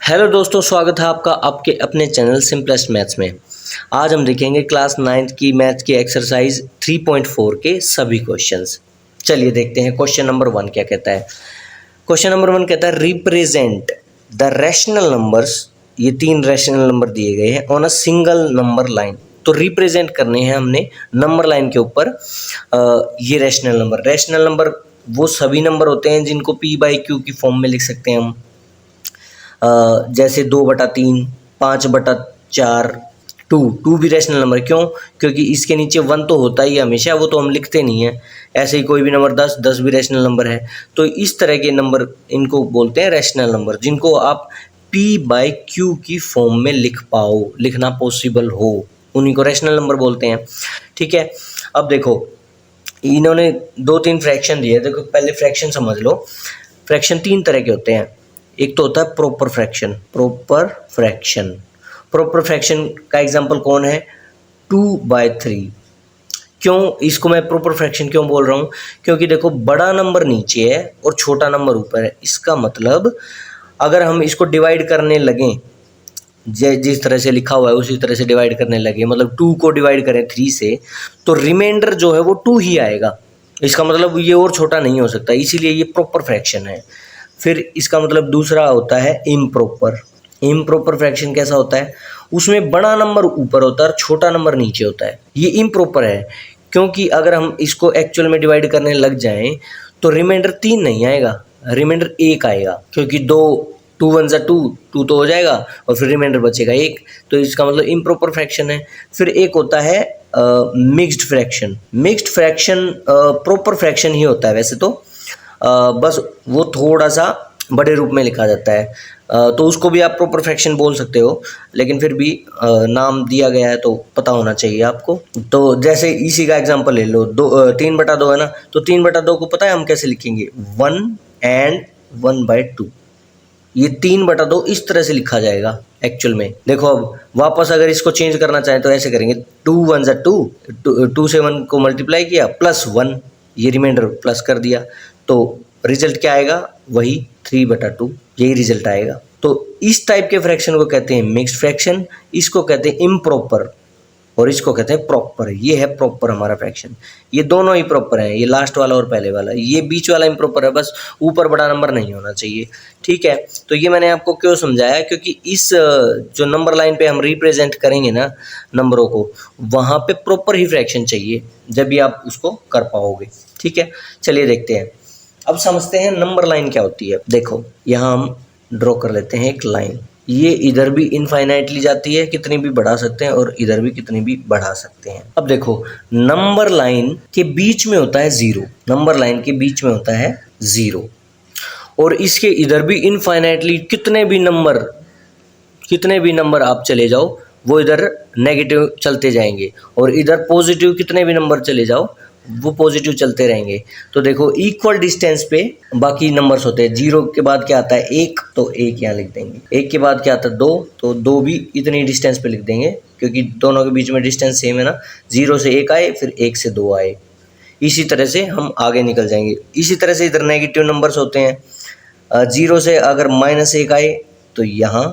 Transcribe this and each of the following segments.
Hello दोस्तों, स्वागत है आपका आपके अपने चैनल सिंपलेस्ट मैथ्स में। आज हम देखेंगे क्लास 9th की मैथ्स की एक्सरसाइज 3.4 के सभी क्वेश्चंस। चलिए देखते हैं क्वेश्चन नंबर 1 क्या कहता है। क्वेश्चन नंबर 1 कहता है रिप्रेजेंट द रैशनल नंबर्स। ये 3 रैशनल नंबर दिए गए हैं on a single number line. तो रिप्रेजेंट करने हैं हमने नंबर लाइन के ऊपर ये रैशनल नंबर वो सभी नंबर होते हैं जिनको p/q की फॉर्म में लिख सकते हैं हम। जैसे 2/3, 5/4, टू भी रैशनल नंबर। क्यों? क्योंकि इसके नीचे 1 तो होता ही हमेशा, वो तो हम लिखते नहीं हैं। ऐसे ही कोई भी नंबर 10 भी रैशनल नंबर है। तो इस तरह के नंबर इनको बोलते हैं रैशनल नंबर, जिनको आप p/q की फॉर्म में लिख पाओ, लिखना पॉसिबल हो, उन्हीं को रैशनल नंबर बोलते हैं। ठीक है, अब देखो इन्होंने 2-3 फ्रैक्शन दिए। देखो पहले फ्रैक्शन समझ लो। फ्रैक्शन 3 तरह के होते हैं। एक तो होता है प्रॉपर फ्रैक्शन का एग्जांपल कौन है? 2/3। क्यों इसको मैं प्रॉपर फ्रैक्शन क्यों बोल रहा हूँ? क्योंकि देखो बड़ा नंबर नीचे है और छोटा नंबर ऊपर है। इसका मतलब अगर हम इसको डिवाइड करने लगें, जिस तरह से लिखा हुआ है उसी तरह से डिवाइड करने लगे, मतलब 2 को डिवाइड करें 3 से, तो रिमाइंडर जो है वो 2 ही आएगा। इसका मतलब ये और छोटा नहीं हो सकता, इसीलिए ये प्रॉपर फ्रैक्शन है। फिर इसका मतलब दूसरा होता है इम्प्रॉपर फ्रैक्शन। कैसा होता है? उसमें बड़ा नंबर ऊपर होता है और छोटा नंबर नीचे होता है। ये इम्प्रॉपर है, क्योंकि अगर हम इसको एक्चुअल में डिवाइड करने लग जाएं तो रिमाइंडर 3 नहीं आएगा, रिमाइंडर 1 आएगा। क्योंकि 2 1 2 तो हो जाएगा और फिर रिमाइंडर बचेगा 1। तो इसका मतलब इम्प्रॉपर फ्रैक्शन है। फिर एक होता है मिक्स्ड फ्रैक्शन प्रॉपर फ्रैक्शन ही होता है वैसे तो, बस वो थोड़ा सा बड़े रूप में लिखा जाता है। तो उसको भी आप प्रॉपर फ्रैक्शन बोल सकते हो, लेकिन फिर भी नाम दिया गया है तो पता होना चाहिए आपको। तो जैसे इसी का एग्जांपल ले लो, 3/2 है ना, तो 3/2 को पता है हम कैसे लिखेंगे? 1 and 1/2। ये 3/2 इस तरह से लिखा जाएगा एक्चुअल में। देखो अब वापस अगर इसको चेंज करना चाहें तो ऐसे करेंगे, 2 1 2, 2 से 1 को मल्टीप्लाई किया प्लस 1, ये रिमाइंडर प्लस कर दिया, तो रिजल्ट क्या आएगा? वही 3/2, यही रिजल्ट आएगा। तो इस टाइप के फ्रैक्शन को कहते हैं मिक्स्ड फ्रैक्शन, इसको कहते हैं इम्प्रॉपर और इसको कहते हैं प्रॉपर। ये है प्रॉपर हमारा फ्रैक्शन। ये दोनों ही प्रॉपर हैं, ये लास्ट वाला और पहले वाला। ये बीच वाला इम्प्रॉपर है, बस ऊपर बड़ा नंबर नहीं होना चाहिए। ठीक है, तो ये मैंने आपको क्यों समझाया? क्योंकि इस जो नंबर लाइन पे हम रिप्रेजेंट करेंगे ना नंबरों को, वहाँ पे प्रॉपर ही फ्रैक्शन चाहिए, जब भी आप उसको कर पाओगे। ठीक है, चलिए देखते हैं। अब समझते हैं नंबर लाइन क्या होती है। देखो यहाँ हम ड्रॉ कर लेते हैं एक लाइन। ये इधर भी इनफाइनाइटली जाती है, कितनी भी बढ़ा सकते हैं, और इधर भी कितनी भी बढ़ा सकते हैं। अब देखो नंबर लाइन के बीच में होता है 0, नंबर लाइन के बीच में होता है 0, और इसके इधर भी इनफाइनाइटली कितने भी नंबर आप चले जाओ वो इधर नेगेटिव चलते जाएंगे, और इधर पॉजिटिव कितने भी नंबर चले जाओ वो पॉजिटिव चलते रहेंगे। तो देखो इक्वल डिस्टेंस पे बाकी नंबर्स होते हैं। 0 के बाद क्या आता है? 1, तो 1 यहाँ लिख देंगे। 1 के बाद क्या आता है? 2, तो 2 भी इतनी डिस्टेंस पे लिख देंगे, क्योंकि दोनों के बीच में डिस्टेंस सेम है ना। 0 से 1 आए, फिर 1 से 2 आए, इसी तरह से हम आगे निकल जाएंगे। इसी तरह से इधर नेगेटिव नंबर्स होते हैं। 0 से अगर -1 आए तो यहाँ,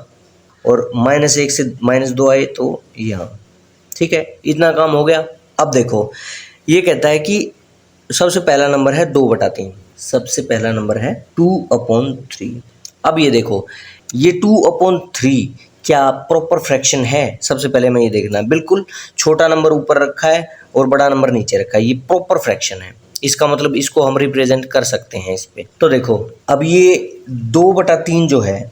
और -1 से -2 आए तो यहाँ। ठीक है, इतना काम हो गया। अब देखो ये कहता है कि सबसे पहला नंबर है 2/3, सबसे पहला नंबर है 2/3। अब ये देखो ये 2/3 क्या प्रॉपर फ्रैक्शन है? सबसे पहले मैं ये देखना है। बिल्कुल, छोटा नंबर ऊपर रखा है और बड़ा नंबर नीचे रखा है, ये प्रॉपर फ्रैक्शन है। इसका मतलब इसको हम रिप्रेजेंट कर सकते हैं इस पे। तो देखो अब ये 2/3 जो है,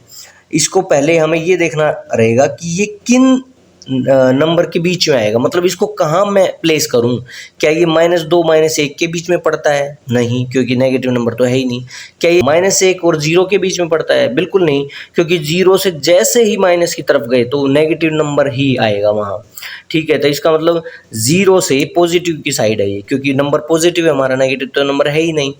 इसको पहले हमें ये देखना रहेगा कि ये किन नंबर के बीच में आएगा, मतलब इसको कहाँ मैं प्लेस करूँ। क्या ये -2 -1 के बीच में पड़ता है? नहीं, क्योंकि नेगेटिव नंबर तो है ही नहीं। क्या ये -1 और 0 के बीच में पड़ता है? बिल्कुल नहीं, क्योंकि 0 से जैसे ही माइनस की तरफ गए तो नेगेटिव नंबर ही आएगा वहाँ। ठीक है, तो इसका मतलब 0 से पॉजिटिव की साइड है ये, क्योंकि नंबर पॉजिटिव है हमारा, नेगेटिव तो नंबर है ही नहीं।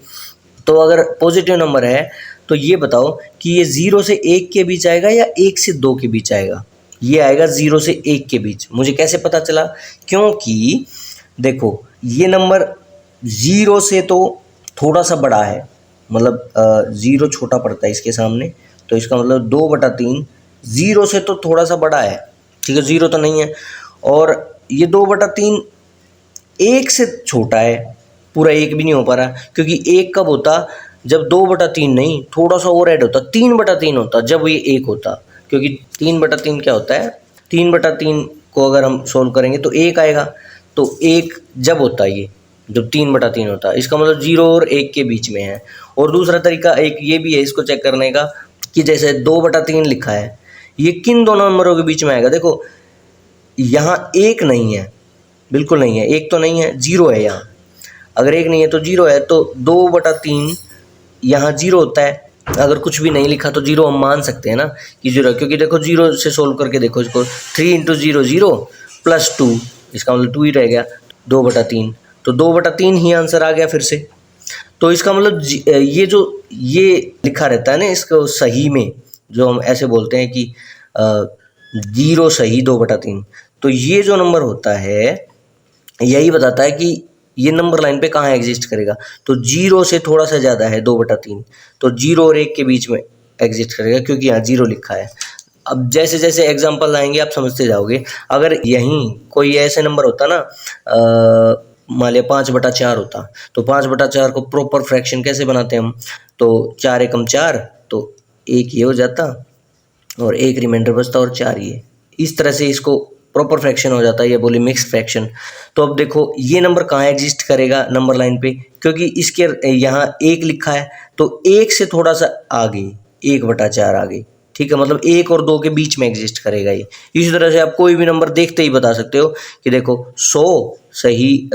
तो अगर पॉजिटिव नंबर है तो ये बताओ कि ये 0 से 1 के बीच आएगा या 1 से 2 के बीच आएगा? ये आएगा 0 से 1 के बीच। मुझे कैसे पता चला? क्योंकि देखो ये नंबर 0 से तो थोड़ा सा बड़ा है, मतलब 0 छोटा पड़ता है इसके सामने, तो इसका मतलब 2/3 जीरो से तो थोड़ा सा बड़ा है, ठीक है, जीरो तो नहीं है। और ये 2/3 एक से छोटा है, पूरा एक भी नहीं हो पा रहा, क्योंकि एक कब होता, जब 2/3 नहीं, थोड़ा सा और ऐड होता, 3/3 होता जब ये एक होता। क्योंकि 3/3 क्या होता है, 3/3 को अगर हम सोल्व करेंगे तो एक आएगा, तो एक जब होता है ये, जब 3/3 होता है, इसका मतलब 0 और 1 के बीच में है। और दूसरा तरीका एक ये भी है इसको चेक करने का, कि जैसे 2/3 लिखा है, ये किन दोनों नंबरों के बीच में आएगा। देखो यहाँ एक नहीं है, बिल्कुल नहीं है, एक तो नहीं है, जीरो है यहाँ। अगर एक नहीं है तो जीरो है, तो 2/3 यहाँ जीरो होता है। अगर कुछ भी नहीं लिखा तो जीरो हम मान सकते हैं ना कि जीरो है, क्योंकि देखो जीरो से सोल्व करके देखो इसको, 3 × 0 0 + 2, इसका मतलब 2 ही रह गया, 2/3, तो 2/3 ही आंसर आ गया फिर से। तो इसका मतलब ये जो ये लिखा रहता है ना, इसको सही में जो हम ऐसे बोलते हैं कि 0 सही 2/3, तो ये जो नंबर होता है यही बताता है कि ये नंबर लाइन पे कहाँ एग्जिस्ट करेगा। तो 0 से थोड़ा सा ज़्यादा है 2/3, तो 0 और 1 के बीच में एग्जिस्ट करेगा, क्योंकि यहाँ 0 लिखा है। अब जैसे जैसे एग्जांपल आएंगे आप समझते जाओगे। अगर यहीं कोई ऐसे नंबर होता ना, मान लिया 5/4 होता, तो 5/4 को प्रॉपर फ्रैक्शन कैसे बनाते हैं हम, तो 4 एकम 4, तो 1 ये हो जाता और 1 रिमाइंडर बचता और 4 ये, इस तरह से इसको प्रॉपर फ्रैक्शन हो जाता है, ये बोली मिक्स फ्रैक्शन। तो अब देखो ये नंबर कहाँ एग्जिस्ट करेगा नंबर लाइन पे, क्योंकि इसके यहाँ 1 लिखा है, तो 1 से थोड़ा सा आगे, 1/4 आगे, ठीक है, मतलब 1 और 2 के बीच में एग्जिस्ट करेगा ये। इसी तरह से आप कोई भी नंबर देखते ही बता सकते हो कि देखो 100 सही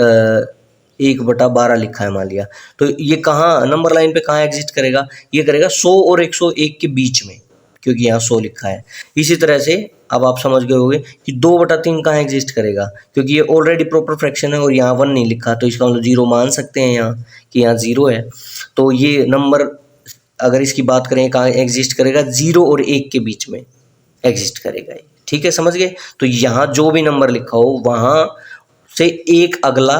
1/12 लिखा है मान लिया, तो ये कहाँ नंबर लाइन पे कहाँ एग्जिस्ट करेगा, ये करेगा 100 और 101 के बीच में, क्योंकि यहाँ 100 लिखा है। इसी तरह से अब आप समझ गए होंगे कि 2/3 कहाँ एग्जिस्ट करेगा, क्योंकि ये ऑलरेडी प्रॉपर फ्रैक्शन है और यहाँ 1 नहीं लिखा, तो इसका मतलब 0 मान सकते हैं यहाँ कि यहाँ 0 है। तो ये नंबर अगर इसकी बात करें कहाँ एग्जिस्ट करेगा, 0 और 1 के बीच में एग्जिस्ट करेगा ये, ठीक है, समझ गए। तो यहाँ जो भी नंबर लिखा हो वहाँ से एक अगला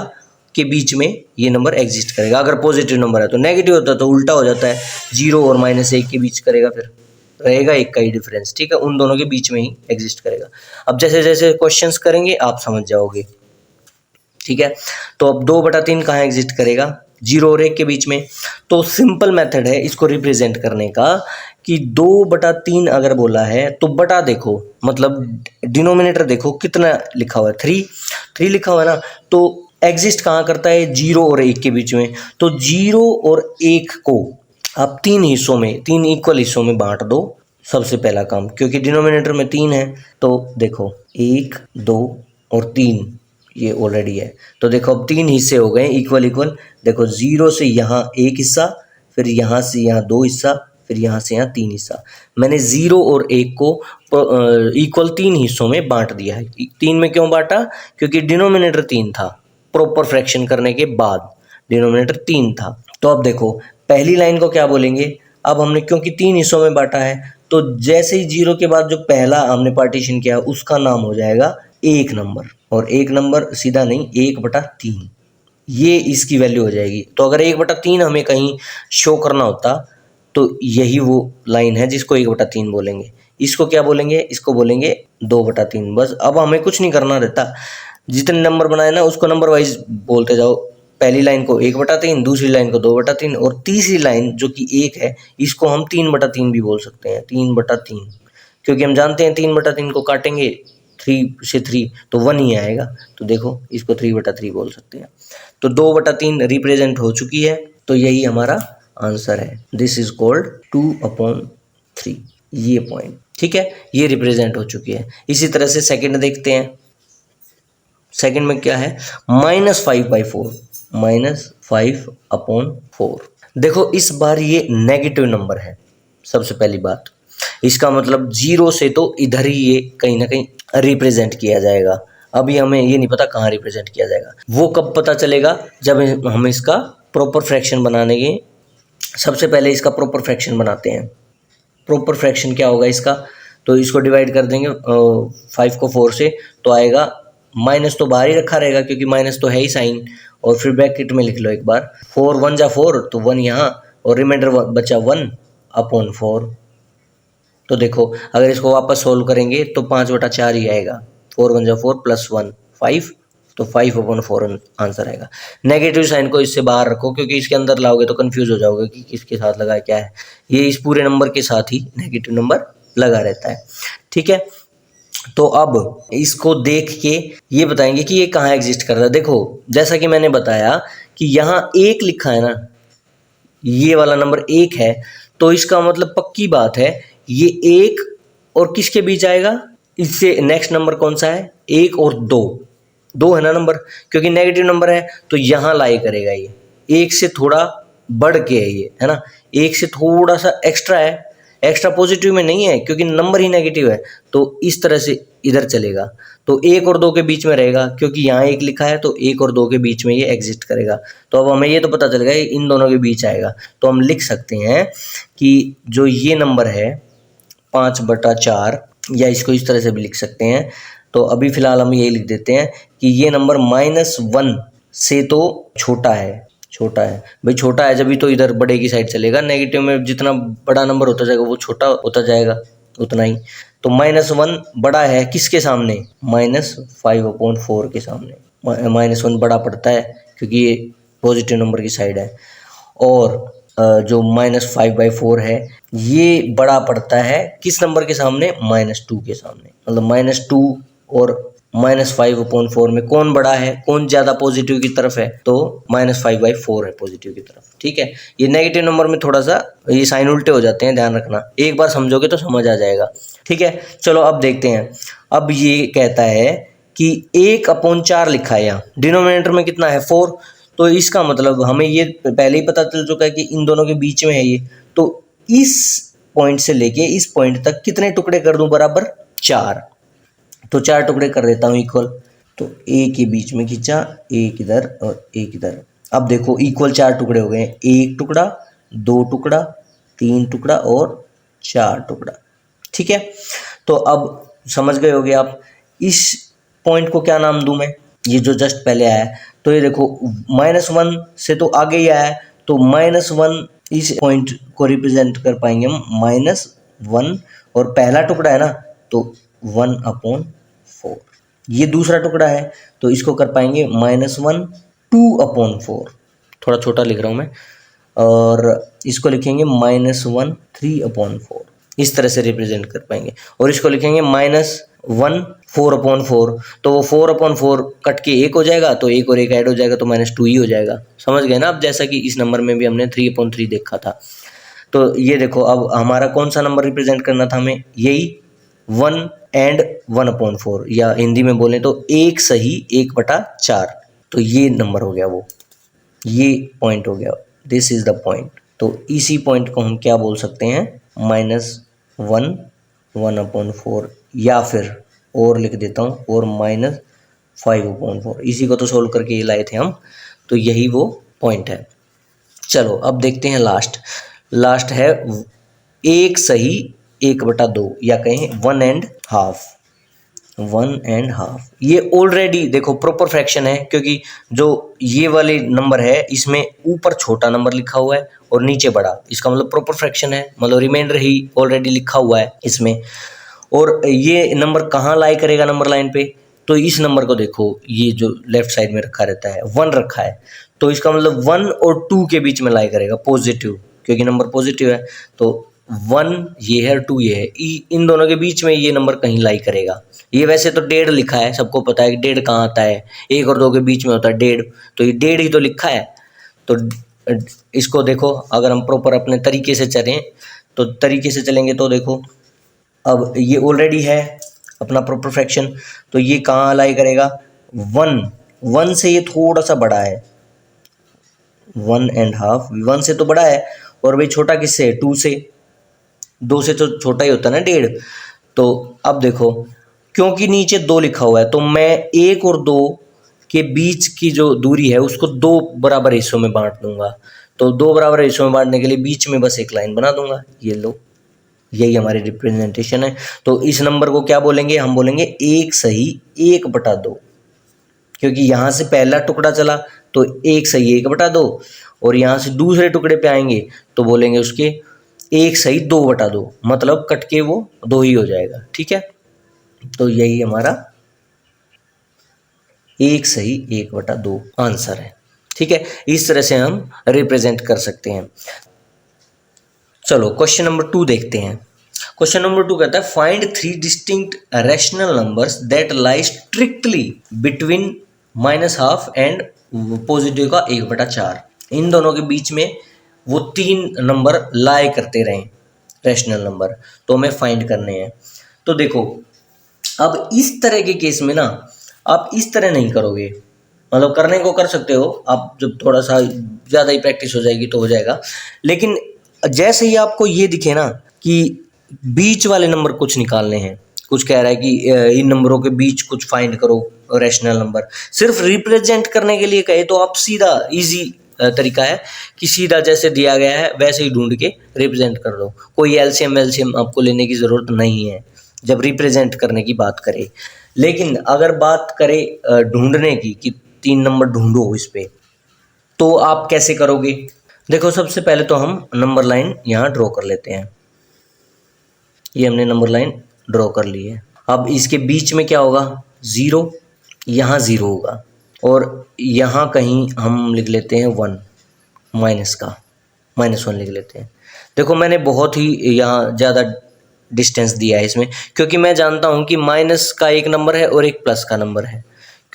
के बीच में ये नंबर एग्जिस्ट करेगा। अगर पॉजिटिव नंबर है, तो नेगेटिव होता है तो उल्टा हो जाता है, 0 और -1 के बीच करेगा, फिर रहेगा 1 का ही डिफरेंस, ठीक है, उन दोनों के बीच में ही एग्जिस्ट करेगा। अब जैसे जैसे क्वेश्चंस करेंगे आप समझ जाओगे, ठीक है। तो अब 2/3 कहाँ एग्जिस्ट करेगा, 0 और 1 के बीच में। तो सिंपल मेथड है इसको रिप्रेजेंट करने का कि 2/3 अगर बोला है तो बटा देखो, मतलब डिनोमिनेटर देखो कितना लिखा हुआ है, 3 लिखा हुआ है ना, तो एग्जिस्ट कहाँ करता है, 0 और 1 के बीच में। तो 0 और 1 को आप 3 हिस्सों में, 3 इक्वल हिस्सों में बांट दो, सबसे पहला काम, क्योंकि डिनोमिनेटर में 3 है। तो देखो 1 2 और 3 ये ऑलरेडी है, तो देखो अब 3 हिस्से हो गए इक्वल। देखो 0 से यहाँ 1 हिस्सा, फिर यहाँ से यहाँ 2 हिस्सा, फिर यहाँ से यहाँ 3 हिस्सा। मैंने 0 और 1 को इक्वल 3 हिस्सों में बांट दिया है। 3 में क्यों बांटा, क्योंकि डिनोमिनेटर 3 था, प्रॉपर फ्रैक्शन करने के बाद डिनोमिनेटर 3 था। तो अब देखो पहली लाइन को क्या बोलेंगे, अब हमने क्योंकि 3 हिस्सों में बांटा है, तो जैसे ही 0 के बाद जो पहला हमने पार्टीशन किया उसका नाम हो जाएगा 1 नंबर, और 1 नंबर सीधा नहीं 1/3, ये इसकी वैल्यू हो जाएगी। तो अगर 1/3 हमें कहीं शो करना होता तो यही वो लाइन है जिसको 1/3 बोलेंगे। इसको क्या बोलेंगे, इसको बोलेंगे 2/3। बस अब हमें कुछ नहीं करना रहता, जितने नंबर बनाए ना उसको नंबर वाइज बोलते जाओ। पहली लाइन को 1/3, दूसरी लाइन को 2/3, और तीसरी लाइन जो कि 1 है इसको हम 3/3 भी बोल सकते हैं, 3/3, क्योंकि हम जानते हैं 3/3 को काटेंगे 3 से 3 तो 1 ही आएगा, तो देखो इसको 3/3 बोल सकते हैं। तो 2/3 रिप्रेजेंट हो चुकी है, तो यही हमारा आंसर है। दिस इज कॉल्ड 2/3, ये पॉइंट, ठीक है, ये रिप्रेजेंट हो चुकी है। इसी तरह से सेकंड देखते हैं। सेकंड में क्या है, -5/4, -5/4। देखो इस बार ये नेगेटिव नंबर है, सबसे पहली बात, इसका मतलब 0 से तो इधर ही ये कहीं ना कहीं रिप्रेजेंट किया जाएगा। अभी हमें ये नहीं पता कहाँ रिप्रेजेंट किया जाएगा, वो कब पता चलेगा, जब हम इसका प्रॉपर फ्रैक्शन बनाने के, सबसे पहले इसका प्रॉपर फ्रैक्शन बनाते हैं। प्रॉपर फ्रैक्शन क्या होगा इसका, तो इसको डिवाइड कर देंगे 5 को 4 से, तो आएगा, माइनस तो बाहर ही रखा रहेगा क्योंकि माइनस तो है ही साइन, और फिर ब्रैकेट में लिख लो एक बार, 4 1 जा 4, तो 1 यहाँ, और रिमाइंडर बचा 1/4, तो देखो अगर इसको वापस सोल्व करेंगे तो 5/4 ही आएगा, 4 1 4 प्लस 1 5, तो 5/4 आंसर आएगा। नेगेटिव साइन को इससे बाहर रखो क्योंकि इसके अंदर लाओगे तो कंफ्यूज हो जाओगे कि किसके साथ लगा क्या है। ये इस पूरे नंबर के साथ ही नेगेटिव नंबर लगा रहता है, ठीक है। तो अब इसको देख के ये बताएंगे कि ये कहाँ एग्जिस्ट कर रहा है। देखो जैसा कि मैंने बताया कि यहाँ 1 लिखा है ना, ये वाला नंबर 1 है, तो इसका मतलब पक्की बात है ये 1 और किसके बीच आएगा, इससे नेक्स्ट नंबर कौन सा है, 1 और 2 है ना नंबर, क्योंकि नेगेटिव नंबर है तो यहाँ लाई करेगा। ये 1 से थोड़ा बढ़ के है, ये है ना, 1 से थोड़ा सा एक्स्ट्रा है, एक्स्ट्रा पॉजिटिव में नहीं है क्योंकि नंबर ही नेगेटिव है, तो इस तरह से इधर चलेगा। तो 1 और 2 के बीच में रहेगा क्योंकि यहाँ 1 लिखा है, तो 1 और 2 के बीच में ये एग्जिस्ट करेगा। तो अब हमें ये तो पता चल गया इन दोनों के बीच आएगा। तो हम लिख सकते हैं कि जो ये नंबर है 5/4, या इसको इस तरह से भी लिख सकते हैं। तो अभी फिलहाल हम ये लिख देते हैं कि ये नंबर -1 से तो छोटा है, छोटा है भाई, छोटा है जब भी तो इधर बड़े की साइड चलेगा। नेगेटिव में जितना बड़ा नंबर होता जाएगा वो छोटा होता जाएगा उतना ही। तो -1 बड़ा है किसके सामने, -5/4 के सामने। -1 बड़ा पड़ता है क्योंकि ये पॉजिटिव नंबर की साइड है, और जो -5/4 है ये बड़ा पड़ता है किस नंबर के सामने, -2 के सामने। मतलब -2 और -5/4 में कौन बड़ा है, कौन ज़्यादा पॉजिटिव की तरफ है, तो -5/4 है पॉजिटिव की तरफ, ठीक है। ये नेगेटिव नंबर में थोड़ा सा ये साइन उल्टे हो जाते हैं, ध्यान रखना, एक बार समझोगे तो समझ आ जाएगा, ठीक है। चलो अब देखते हैं। अब ये कहता है कि 1/4 लिखा है यहाँ, डिनोमिनेटर में कितना है 4, तो इसका मतलब हमें ये पहले ही पता चल चुका है कि इन दोनों के बीच में है ये। तो इस पॉइंट से लेके इस पॉइंट तक कितने टुकड़े कर दूं, बराबर 4। तो 4 टुकड़े कर देता हूँ इक्वल। तो ए के बीच में खींचा, एक इधर और एक इधर। अब देखो इक्वल 4 टुकड़े हो गए, 1 टुकड़ा, 2 टुकड़ा, 3 टुकड़ा और 4 टुकड़ा, ठीक है। तो अब समझ गए होगे आप। इस पॉइंट को क्या नाम दूं मैं, ये जो जस्ट पहले आया है, तो ये देखो -1 से तो आगे ही आया है, तो -1 इस पॉइंट को रिप्रेजेंट कर पाएंगे हम -1, और पहला टुकड़ा है ना तो 1/4। ये दूसरा टुकड़ा है तो इसको कर पाएंगे -1 2/4, थोड़ा छोटा लिख रहा हूँ मैं, और इसको लिखेंगे -1 3/4, इस तरह से रिप्रेजेंट कर पाएंगे। और इसको लिखेंगे -1 4/4, तो वो 4/4 कट के 1 हो जाएगा, तो 1 और 1 ऐड हो जाएगा तो -2 ही हो जाएगा। समझ गए ना आप, जैसा कि इस नंबर में भी हमने 3/3 देखा था। तो ये देखो अब हमारा कौन सा नंबर रिप्रेजेंट करना था हमें, यही 1 एंड 1/4, या हिंदी में बोलें तो 1 सही 1/4। तो ये नंबर हो गया, वो ये पॉइंट हो गया, दिस इज द पॉइंट। तो इसी पॉइंट को हम क्या बोल सकते हैं, -1 1/4, या फिर और लिख देता हूँ, और -5/4। इसी को तो सोल्व करके ये लाए थे हम, तो यही वो पॉइंट है। चलो अब देखते हैं लास्ट है 1 सही 1/2, या कहें 1.5। ये ऑलरेडी देखो प्रॉपर फ्रैक्शन है, क्योंकि जो ये वाले नंबर है इसमें ऊपर छोटा नंबर लिखा हुआ है और नीचे बड़ा, इसका मतलब प्रॉपर फ्रैक्शन है, मतलब रिमाइंडर ही ऑलरेडी लिखा हुआ है इसमें। और ये नंबर कहाँ लाई करेगा नंबर लाइन पे, तो इस नंबर को देखो, ये जो लेफ्ट साइड में रखा रहता है 1 रखा है, तो इसका मतलब 1 और 2 के बीच में लाई करेगा, पॉजिटिव, क्योंकि नंबर पॉजिटिव है। तो 1 ये है और 2 ये है, इन दोनों के बीच में ये नंबर कहीं लाई करेगा। ये वैसे तो 1.5 लिखा है, सबको पता है कि 1.5 कहाँ आता है, 1 और 2 के बीच में होता है 1.5, तो ये 1.5 ही तो लिखा है। तो इसको देखो, अगर हम प्रॉपर अपने तरीके से चलें, तो तरीके से चलेंगे तो देखो, अब ये ऑलरेडी है अपना प्रॉपर फ्रैक्शन, तो ये कहाँ अलाई करेगा, 1 से ये थोड़ा सा बड़ा है, 1.5, 1 से तो बड़ा है, और भाई छोटा किससे है, 2 से, 2 से तो छोटा ही होता है ना 1.5। तो अब देखो, क्योंकि नीचे 2 लिखा हुआ है, तो मैं 1 और 2 के बीच की जो दूरी है उसको 2 बराबर हिस्सों में बांट दूंगा। तो 2 बराबर हिस्सों में बांटने के लिए बीच में बस एक लाइन बना दूंगा, ये लो, यही हमारी रिप्रेजेंटेशन है। तो इस नंबर को क्या बोलेंगे, हम बोलेंगे 1 सही 1/2, क्योंकि यहाँ से पहला टुकड़ा चला तो 1 सही 1/2, और यहाँ से दूसरे टुकड़े पे आएंगे तो बोलेंगे उसके 1 सही 2/2, मतलब कट के वो 2 ही हो जाएगा। ठीक है, तो यही हमारा 1 सही 1/2 आंसर है। ठीक है, इस तरह से हम रिप्रेजेंट कर सकते हैं। चलो क्वेश्चन नंबर 2 देखते हैं। क्वेश्चन नंबर 2 कहता है find 3 distinct rational numbers that lie strictly between -12 and positive का 1/4। इन दोनों के बीच में वो 3 नंबर लाई करते रहें, रैशनल नंबर, तो हमें फाइंड करने हैं। तो देखो, अब इस तरह के केस में ना आप इस तरह नहीं करोगे, मतलब करने को कर सकते हो आप, जब थोड़ा सा ज़्यादा ही प्रैक्टिस हो जाएगी तो हो जाएगा। लेकिन जैसे ही आपको ये दिखे ना कि बीच वाले नंबर कुछ निकालने हैं, कुछ कह रहा है कि इन नंबरों के बीच कुछ फाइंड करो रैशनल नंबर, सिर्फ रिप्रेजेंट करने के लिए कहे तो आप सीधा इजी तरीका है कि सीधा जैसे दिया गया है वैसे ही ढूंढ के रिप्रेजेंट कर दो। कोई एलसीएम आपको लेने की ज़रूरत नहीं है जब रिप्रेजेंट करने की बात करें। लेकिन अगर बात करें ढूंढने की कि 3 नंबर ढूंढो इस पे, तो आप कैसे करोगे? देखो, सबसे पहले तो हम नंबर लाइन यहाँ ड्रॉ कर लेते हैं। ये हमने नंबर लाइन ड्रॉ कर ली है। अब इसके बीच में क्या होगा? 0, यहाँ 0 होगा, और यहाँ कहीं हम लिख लेते हैं 1, माइनस का -1 लिख लेते हैं। देखो, मैंने बहुत ही यहाँ ज़्यादा डिस्टेंस दिया है इसमें, क्योंकि मैं जानता हूँ कि माइनस का एक नंबर है और एक प्लस का नंबर है,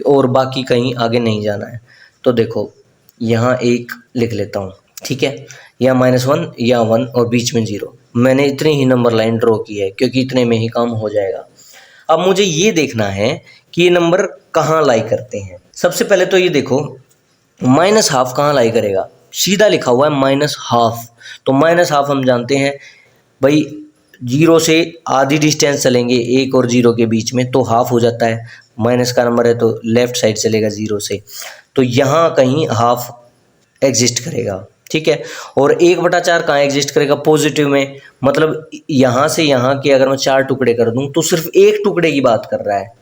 और बाकी कहीं आगे नहीं जाना है। तो देखो, यहाँ 1 लिख लेता हूँ। ठीक है, या -1 या 1 और बीच में 0। मैंने इतनी ही नंबर लाइन ड्रॉ की है क्योंकि इतने में ही काम हो जाएगा। अब मुझे ये देखना है कि ये नंबर कहाँ लाई करते हैं। सबसे पहले तो ये देखो, -12 कहाँ लाई करेगा? सीधा लिखा हुआ है -12, तो -12 हम जानते हैं भाई, 0 से आधी डिस्टेंस चलेंगे 1 और 0 के बीच में तो हाफ हो जाता है। माइनस का नंबर है तो लेफ्ट साइड चलेगा 0 से, तो यहाँ कहीं हाफ एग्जिस्ट करेगा। ठीक है, और 1/4 कहाँ एग्जिस्ट करेगा? पॉजिटिव में, मतलब यहाँ से यहाँ के अगर मैं 4 टुकड़े कर दूँ तो सिर्फ एक टुकड़े की बात कर रहा है,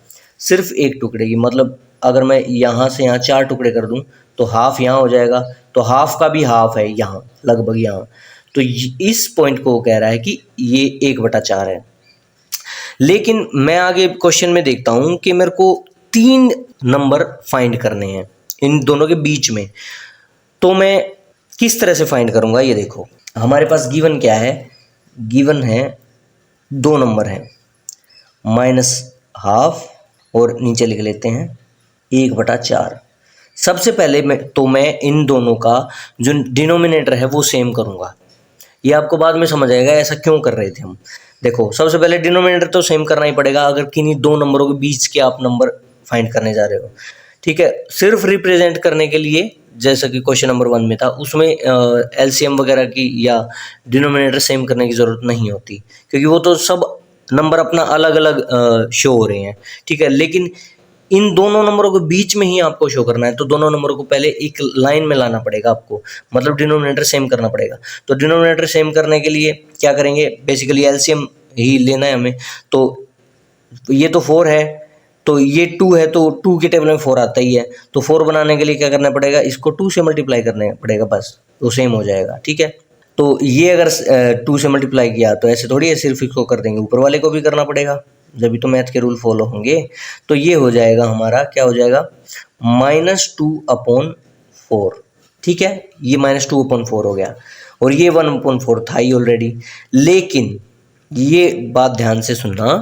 सिर्फ एक टुकड़े की। मतलब अगर मैं यहाँ से यहाँ 4 टुकड़े कर दूँ तो हाफ यहाँ हो जाएगा, तो हाफ का भी हाफ है यहाँ, लगभग यहाँ। तो इस पॉइंट को कह रहा है कि ये 1/4 है। लेकिन मैं आगे क्वेश्चन में देखता हूँ कि मेरे को 3 नंबर फाइंड करने हैं इन दोनों के बीच में, तो मैं किस तरह से फाइंड करूँगा? ये देखो, हमारे पास गिवन क्या है? गिवन है 2 नंबर हैं, -12 और नीचे लिख लेते हैं 1/4। सबसे पहले मैं इन दोनों का जो डिनोमिनेटर है वो सेम करूँगा। ये आपको बाद में समझ आएगा ऐसा क्यों कर रहे थे हम। देखो, सबसे पहले डिनोमिनेटर तो सेम करना ही पड़ेगा अगर किन्हीं 2 नंबरों के बीच के आप नंबर फाइंड करने जा रहे हो। ठीक है, सिर्फ रिप्रेजेंट करने के लिए, जैसा कि क्वेश्चन नंबर 1 में था, उसमें एलसीएम वगैरह की या डिनोमिनेटर सेम करने की ज़रूरत नहीं होती, क्योंकि वो तो सब नंबर अपना अलग अलग शो हो रहे हैं। ठीक है, लेकिन इन दोनों नंबरों के बीच में ही आपको शो करना है, तो दोनों नंबरों को पहले एक लाइन में लाना पड़ेगा आपको, मतलब डिनोमिनेटर सेम करना पड़ेगा। तो डिनोमिनेटर सेम करने के लिए क्या करेंगे? बेसिकली एलसीएम ही लेना है हमें। तो ये तो 4 है, तो ये 2 है, तो 2 के टेबल में 4 आता ही है, तो 4 बनाने के लिए क्या करना पड़ेगा? इसको 2 से मल्टीप्लाई करना पड़ेगा, बस वो सेम हो जाएगा। ठीक है, तो ये अगर 2 से मल्टीप्लाई किया तो ऐसे थोड़ी है सिर्फ इसको कर देंगे, ऊपर वाले को भी करना पड़ेगा, जब भी तो मैथ के रूल फॉलो होंगे। तो ये हो जाएगा हमारा, क्या हो जाएगा? -2/4। ठीक है, ये -2/4 हो गया, और ये 1/4 था ही ऑलरेडी। लेकिन ये बात ध्यान से सुनना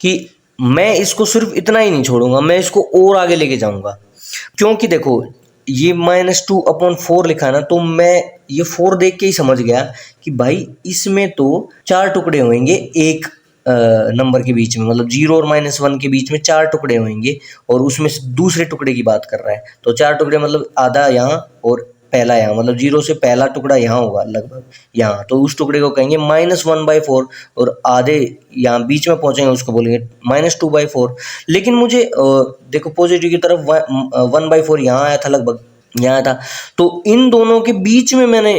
कि मैं इसको सिर्फ इतना ही नहीं छोड़ूंगा, मैं इसको और आगे लेके जाऊंगा। क्योंकि देखो, ये -2/4 लिखा है ना, तो मैं ये 4 देख के ही समझ गया कि भाई इसमें तो 4 टुकड़े होंगे एक नंबर के बीच में, मतलब 0 और -1 के बीच में 4 टुकड़े होंगे, और उसमें से दूसरे टुकड़े की बात कर रहा है। तो 4 टुकड़े मतलब आधा यहाँ और पहला यहाँ, मतलब 0 से पहला टुकड़ा यहाँ होगा लगभग यहाँ, तो उस टुकड़े को कहेंगे -1/4, और आधे यहाँ बीच में पहुँचेंगे उसको बोलेंगे -2/4। लेकिन मुझे देखो, पॉजिटिव की तरफ 1/4 यहाँ आया था, लगभग यहाँ था, तो इन दोनों के बीच में मैंने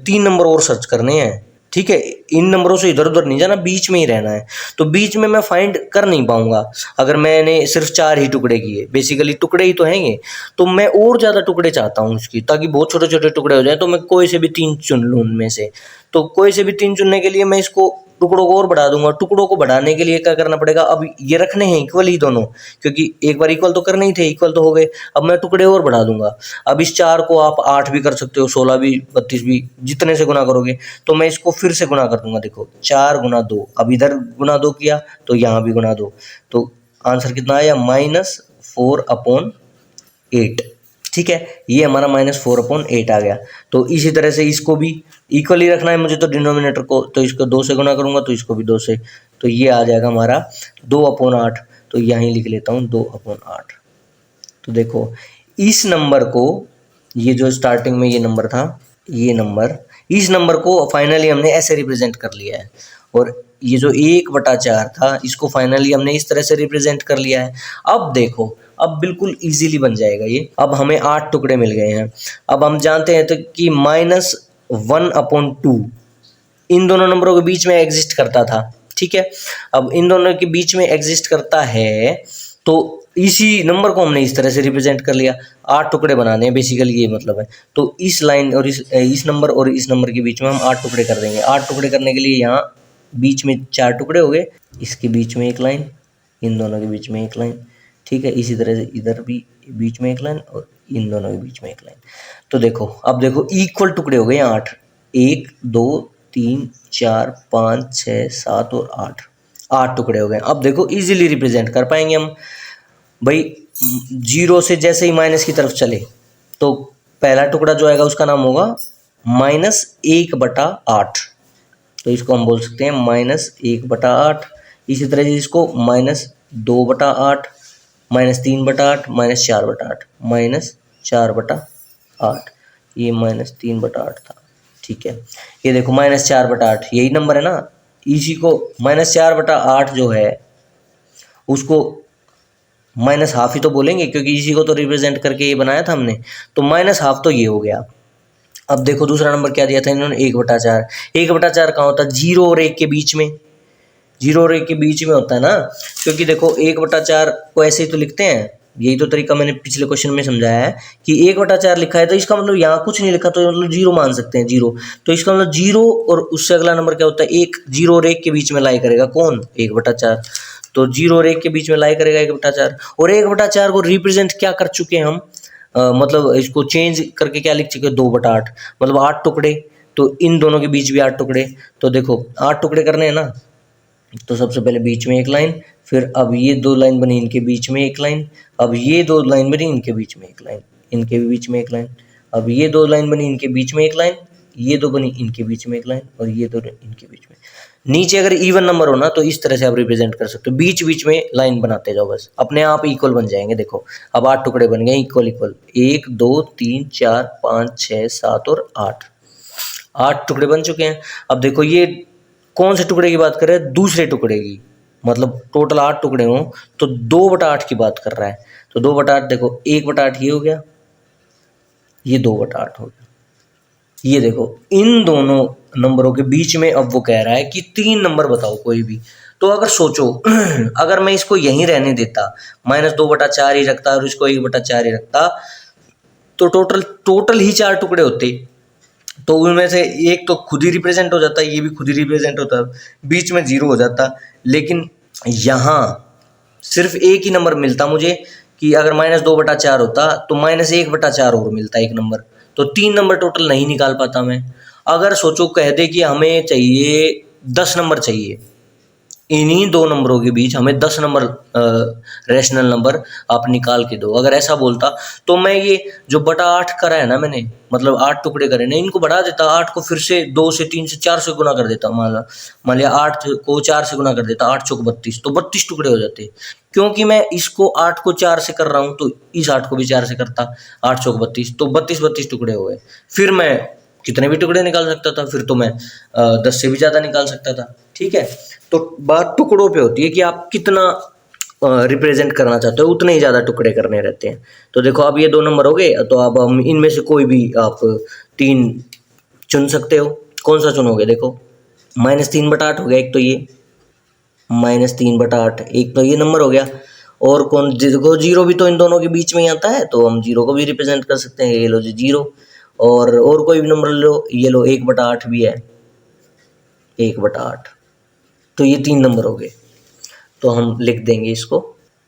3 नंबर और सर्च करने हैं। ठीक है, इन नंबरों से इधर उधर नहीं जाना, बीच में ही रहना है। तो बीच में मैं फाइंड कर नहीं पाऊंगा अगर मैंने सिर्फ 4 ही टुकड़े किए, बेसिकली टुकड़े ही तो हैं ये। तो मैं और ज़्यादा टुकड़े चाहता हूँ इसकी, ताकि बहुत छोटे छोटे टुकड़े हो जाए। तो मैं कोई से भी 3 चुन लूँ उनमें से। तो कोई से भी 3 चुनने के लिए मैं इसको टुकड़ों को और बढ़ा दूंगा। टुकड़ों को बढ़ाने के लिए क्या करना पड़ेगा, अब ये रखने हैं इक्वल ही दोनों, क्योंकि एक बार इक्वल तो करने ही थे, इक्वल तो हो गए। अब मैं टुकड़े और बढ़ा दूंगा। अब इस 4 को आप 8 भी कर सकते हो, 16 भी, 32 भी, जितने से गुना करोगे। तो मैं इसको फिर से गुना कर दूंगा। देखो 4 गुना 2, अब इधर गुना 2 किया तो यहाँ भी गुना 2, तो आंसर कितना आया, -4/8। ठीक है, ये हमारा -4/8 आ गया। तो इसी तरह से इसको भी इक्वल ही रखना है मुझे, तो डिनोमिनेटर को तो इसको 2 से गुना करूंगा, तो इसको भी 2 से, तो ये आ जाएगा हमारा 2/8। तो यहीं लिख लेता हूँ 2/8। तो देखो इस नंबर को, ये जो स्टार्टिंग में ये नंबर था, ये नंबर, इस नंबर को फाइनली हमने ऐसे रिप्रेजेंट कर लिया है। और ये जो 1/4 था, इसको फाइनली हमने इस तरह से रिप्रेजेंट कर लिया है। अब देखो, अब बिल्कुल इजीली बन जाएगा ये। अब हमें 8 टुकड़े मिल गए हैं। अब हम जानते हैं तो कि -1/2 इन दोनों नंबरों के बीच में एग्जिस्ट करता था। ठीक है, अब इन दोनों के बीच में एग्जिस्ट करता है, तो इसी नंबर को हमने इस तरह से रिप्रेजेंट कर लिया। 8 टुकड़े बनाने हैं, बेसिकली ये मतलब है। तो इस लाइन और इस नंबर और इस नंबर के बीच में हम 8 टुकड़े कर देंगे। 8 टुकड़े करने के लिए यहाँ बीच में 4 टुकड़े हो गए, इसके बीच में एक लाइन, इन दोनों के बीच में एक लाइन। ठीक है, इसी तरह से इधर भी बीच में एक लाइन और इन दोनों के बीच में एक लाइन। तो देखो, अब देखो इक्वल टुकड़े हो गए 8, 1 2 3 4 5 6 7 और 8 टुकड़े हो गए। अब देखो इजीली रिप्रेजेंट कर पाएंगे हम भाई। 0 से जैसे ही माइनस की तरफ चले, तो पहला टुकड़ा जो आएगा उसका नाम होगा -1/8। तो इसको हम बोल सकते हैं -1/8। इसी तरह से इसको -2/8, -3/8, -4/8, -4/8। ये -3/8 था। ठीक है, ये देखो -4/8 यही नंबर है ना। इसी को -4/8 जो है उसको -½ ही तो बोलेंगे, क्योंकि इसी को तो रिप्रेजेंट करके ये बनाया था हमने। तो -½ तो ये हो गया। अब देखो दूसरा नंबर क्या दिया था इन्होंने, 1/4। 1/4 कहाँ होता है, 0 और 1 के बीच में। 0 और 1 के बीच में होता है ना, क्योंकि देखो 1/4 को ऐसे ही तो लिखते हैं। यही तो तरीका मैंने पिछले क्वेश्चन में समझाया है कि 1/4 लिखा है तो इसका मतलब यहाँ कुछ नहीं लिखा, तो मतलब 0 मान सकते हैं, 0। तो इसका मतलब 0 और उससे अगला नंबर क्या होता है, 1। 0 और 1 के बीच में लाई करेगा कौन, 1/4। तो 0 और 1 के बीच में लाई करेगा 1/4। और 1/4 को रिप्रेजेंट क्या कर चुके हैं हम, मतलब इसको चेंज करके क्या लिख चुके हैं, 2/8, मतलब 8 टुकड़े। तो इन दोनों के बीच भी 8 टुकड़े। तो देखो 8 टुकड़े करने हैं ना, तो सबसे पहले बीच में एक लाइन, फिर अब ये 2 लाइन बनी, इनके बीच में एक लाइन, अब ये 2 लाइन बनी, इनके बीच में एक लाइन, इनके बीच में एक लाइन, अब ये 2 लाइन बनी, इनके बीच में एक लाइन, ये 2 बनी, इनके बीच में एक लाइन, और ये 2 इनके बीच में। नीचे अगर इवन नंबर हो ना, तो इस तरह से आप रिप्रेजेंट कर सकते हो, बीच बीच में लाइन बनाते जाओ, बस अपने आप इक्वल बन जाएंगे। देखो अब 8 टुकड़े बन गए इक्वल इक्वल, 1 2 3 4 5 6 7 और 8 टुकड़े बन चुके हैं। अब देखो ये कौन से टुकड़े की बात कर रहे हैं, दूसरे टुकड़े की, मतलब टोटल 8 टुकड़े हों तो 2/8 की बात कर रहा है। तो 2/8 देखो, 1/8 ये हो गया, ये 2/8 हो गया। ये देखो इन दोनों नंबरों के बीच में अब वो कह रहा है कि 3 नंबर बताओ कोई भी। तो अगर सोचो अगर मैं इसको यहीं रहने देता, -2/4 ही रखता और इसको 1/4 ही रखता, तो टोटल ही 4 टुकड़े होते। तो उनमें से एक तो खुद ही रिप्रेजेंट हो जाता, ये भी खुद ही रिप्रेजेंट होता, बीच में 0 हो जाता। लेकिन यहाँ सिर्फ एक ही नंबर मिलता मुझे, कि अगर -2/4 होता तो -1/4 और मिलता एक नंबर। तो 3 नंबर टोटल नहीं निकाल पाता मैं। अगर सोचो कह दे कि हमें चाहिए 10 नंबर चाहिए, इन्हीं 2 नंबरों के बीच हमें 10 नंबर रैशनल नंबर आप निकाल के दो, अगर ऐसा बोलता, तो मैं ये जो बटा 8 करा है ना मैंने, मतलब 8 टुकड़े करे ना, इनको बढ़ा देता, 8 को फिर से 2 से 3 से 4 से गुना कर देता। मान लिया 8 को 4 से गुना कर देता, 8 चौक 32, तो 32 टुकड़े हो जाते। क्योंकि मैं इसको 8 को 4 से कर रहा हूँ, तो इस 8 को भी 4 से करता, 8 चौक 32, तो 32 टुकड़े हो गए। फिर मैं कितने भी टुकड़े निकाल सकता था, फिर तो मैं 10 से भी ज़्यादा निकाल सकता था। ठीक है, तो बात टुकड़ों पे होती है कि आप कितना रिप्रेजेंट करना चाहते हो, उतने ही ज़्यादा टुकड़े करने रहते हैं। तो देखो अब ये 2 नंबर हो गए, तो अब हम इनमें से कोई भी आप 3 चुन सकते हो। कौन सा चुनोगे, देखो -3/8 हो गया एक, तो ये -3/8 एक, तो ये नंबर हो गया। और कौन, देखो जीरो भी तो इन दोनों के बीच में ही आता है, तो हम जीरो को भी रिप्रेजेंट कर सकते हैं। ये लो जी जीरो। और कोई भी नंबर लो, ये लो 1/8 भी है, 1/8। तो ये 3 नंबर हो गए। तो हम लिख देंगे इसको,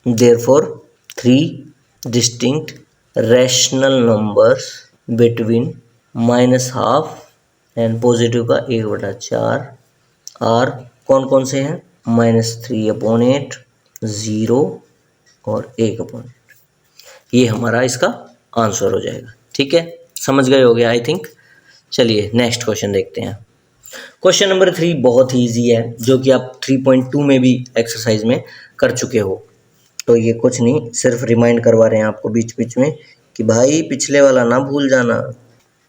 therefore 3 distinct rational numbers between -12 and positive का 1/4 आर कौन कौन से हैं, -3/8, 0 और 1/8। ये हमारा इसका आंसर हो जाएगा। ठीक है, समझ गए होगे आई थिंक। चलिए नेक्स्ट क्वेश्चन देखते हैं। क्वेश्चन नंबर 3 बहुत ही ईजी है, जो कि आप 3.2 में भी एक्सरसाइज में कर चुके हो। तो ये कुछ नहीं, सिर्फ रिमाइंड करवा रहे हैं आपको बीच बीच में कि भाई पिछले वाला ना भूल जाना।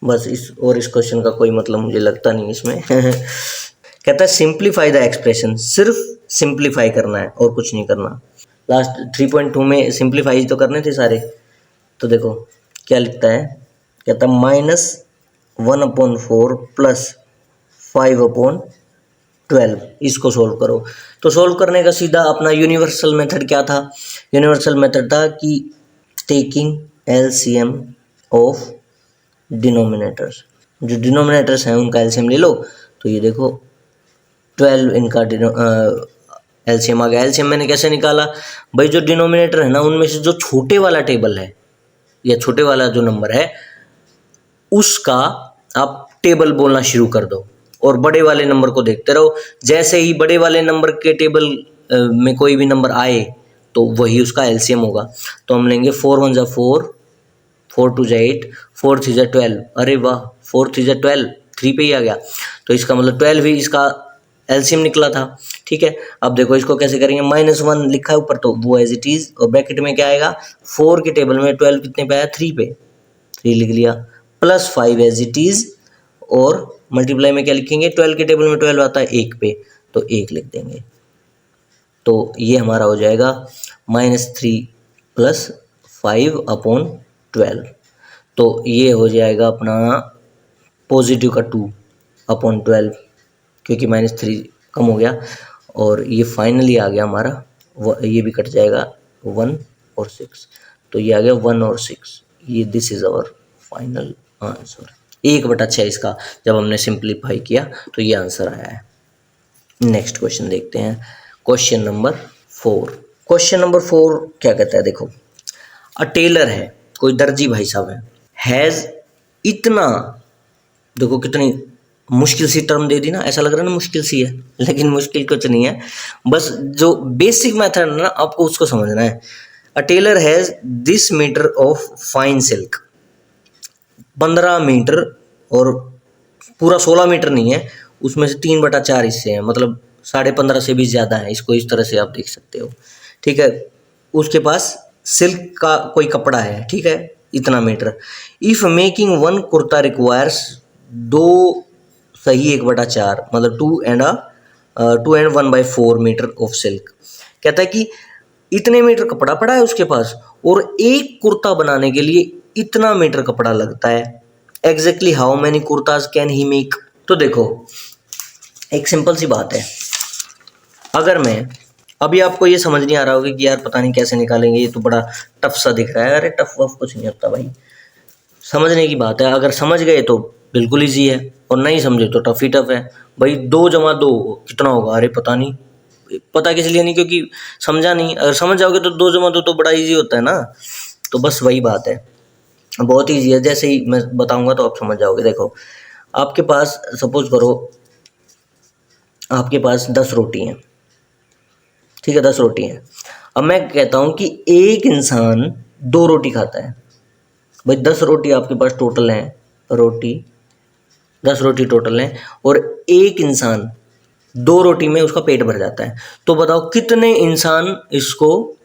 बस इस क्वेश्चन का कोई मतलब मुझे लगता नहीं इसमें। कहता है सिंप्लीफाई द एक्सप्रेशन, सिर्फ सिंप्लीफाई करना है और कुछ नहीं करना। लास्ट 3.2 में सिंप्लीफाई तो करने थे सारे। तो देखो क्या लिखता है, कहता है -1/4 प्लस 5/12, इसको सोल्व करो। तो सोल्व करने का सीधा अपना यूनिवर्सल मेथड क्या था, यूनिवर्सल मेथड था कि टेकिंग एलसीएम ऑफ डिनोमिनेटर्स, जो डिनोमिनेटर्स हैं उनका एलसीएम ले लो। तो ये देखो 12 इनका एलसीएम आ गया। एलसीएम मैंने कैसे निकाला भाई, जो डिनोमिनेटर है ना उनमें से जो छोटे वाला टेबल है या छोटे वाला जो नंबर है उसका आप टेबल बोलना शुरू कर दो और बड़े वाले नंबर को देखते रहो। जैसे ही बड़े वाले नंबर के टेबल में कोई भी नंबर आए तो वही उसका एलसीएम होगा। तो हम लेंगे 4 1 जा 4, 4 2 जा 8, 4 3 जा 12। अरे वाह, 4 3 जा 12, 3 पे ही आ गया। तो इसका मतलब 12 ही इसका एलसीएम निकला था। ठीक है, अब देखो इसको कैसे करेंगे, -1 लिखा है ऊपर तो वो एज इट इज, और ब्रैकेट में क्या आएगा, 4 के टेबल में 12 कितने पे आया, 3 पे, 3 लिख लिया, +5 एज इट इज, और मल्टीप्लाई में क्या लिखेंगे, 12 के टेबल में 12 आता है 1 पे, तो 1 लिख देंगे। तो ये हमारा हो जाएगा -3 + 5/12। तो ये हो जाएगा अपना पॉजिटिव का 2/12, क्योंकि -3 कम हो गया। और ये फाइनली आ गया हमारा, ये भी कट जाएगा 1 और 6, तो ये आ गया 1 और 6। ये this is our final answer. 1/6 इसका जब हमने सिंप्लीफाई किया तो ये आंसर आया है। नेक्स्ट क्वेश्चन देखते हैं, क्वेश्चन नंबर 4। क्वेश्चन नंबर 4 क्या कहता है, देखो अ टेलर है, कोई दर्जी भाई साहब है, हैज़ इतना, देखो कितनी मुश्किल सी टर्म दे दी ना, ऐसा लग रहा है ना मुश्किल सी है, लेकिन मुश्किल कुछ नहीं है, बस जो बेसिक मेथड है ना आपको उसको समझना है। A tailor has this metre of fine silk, 15 metre, और पूरा 16 मीटर नहीं है, उसमें से 3/4 हिस्से हैं, मतलब 15.5 से भी ज़्यादा है। इसको इस तरह से आप देख सकते हो। ठीक है, उसके पास सिल्क का कोई कपड़ा है, ठीक है, इतना metre. If making 1 kurta requires 2 सही 1/4, मतलब 2 एंड 1/4 मीटर ऑफ सिल्क। कहता है कि इतने मीटर कपड़ा पड़ा है उसके पास और एक कुर्ता बनाने के लिए इतना मीटर कपड़ा लगता है। Exactly how many kurtas can he make. तो देखो एक सिंपल सी बात है, अगर मैं अभी आपको ये समझ नहीं आ रहा होगा कि यार पता नहीं कैसे निकालेंगे, ये तो बड़ा टफ सा दिख रहा है। अरे टफ वफ कुछ नहीं होता भाई, समझने की बात है। अगर समझ गए तो बिल्कुल ईजी है, और नहीं समझे तो टफ ही टफ है भाई। 2 + 2 कितना होगा, अरे पता नहीं, पता किस लिए नहीं, क्योंकि समझा नहीं। अगर समझ जाओगे तो 2 + 2 तो बड़ा ईजी होता है ना। तो बस वही बात है, बहुत ईजी है, जैसे ही मैं बताऊंगा तो आप समझ जाओगे। देखो आपके पास सपोज करो आपके पास 10 रोटी हैं, ठीक है, 10 रोटी हैं। अब मैं कहता हूँ कि एक इंसान 2 रोटी खाता है। भाई 10 रोटी आपके पास टोटल हैं, रोटी 10 रोटी टोटल हैं, और एक इंसान 2 रोटी में उसका पेट भर जाता है। तो बताओ कितने इंसान इसको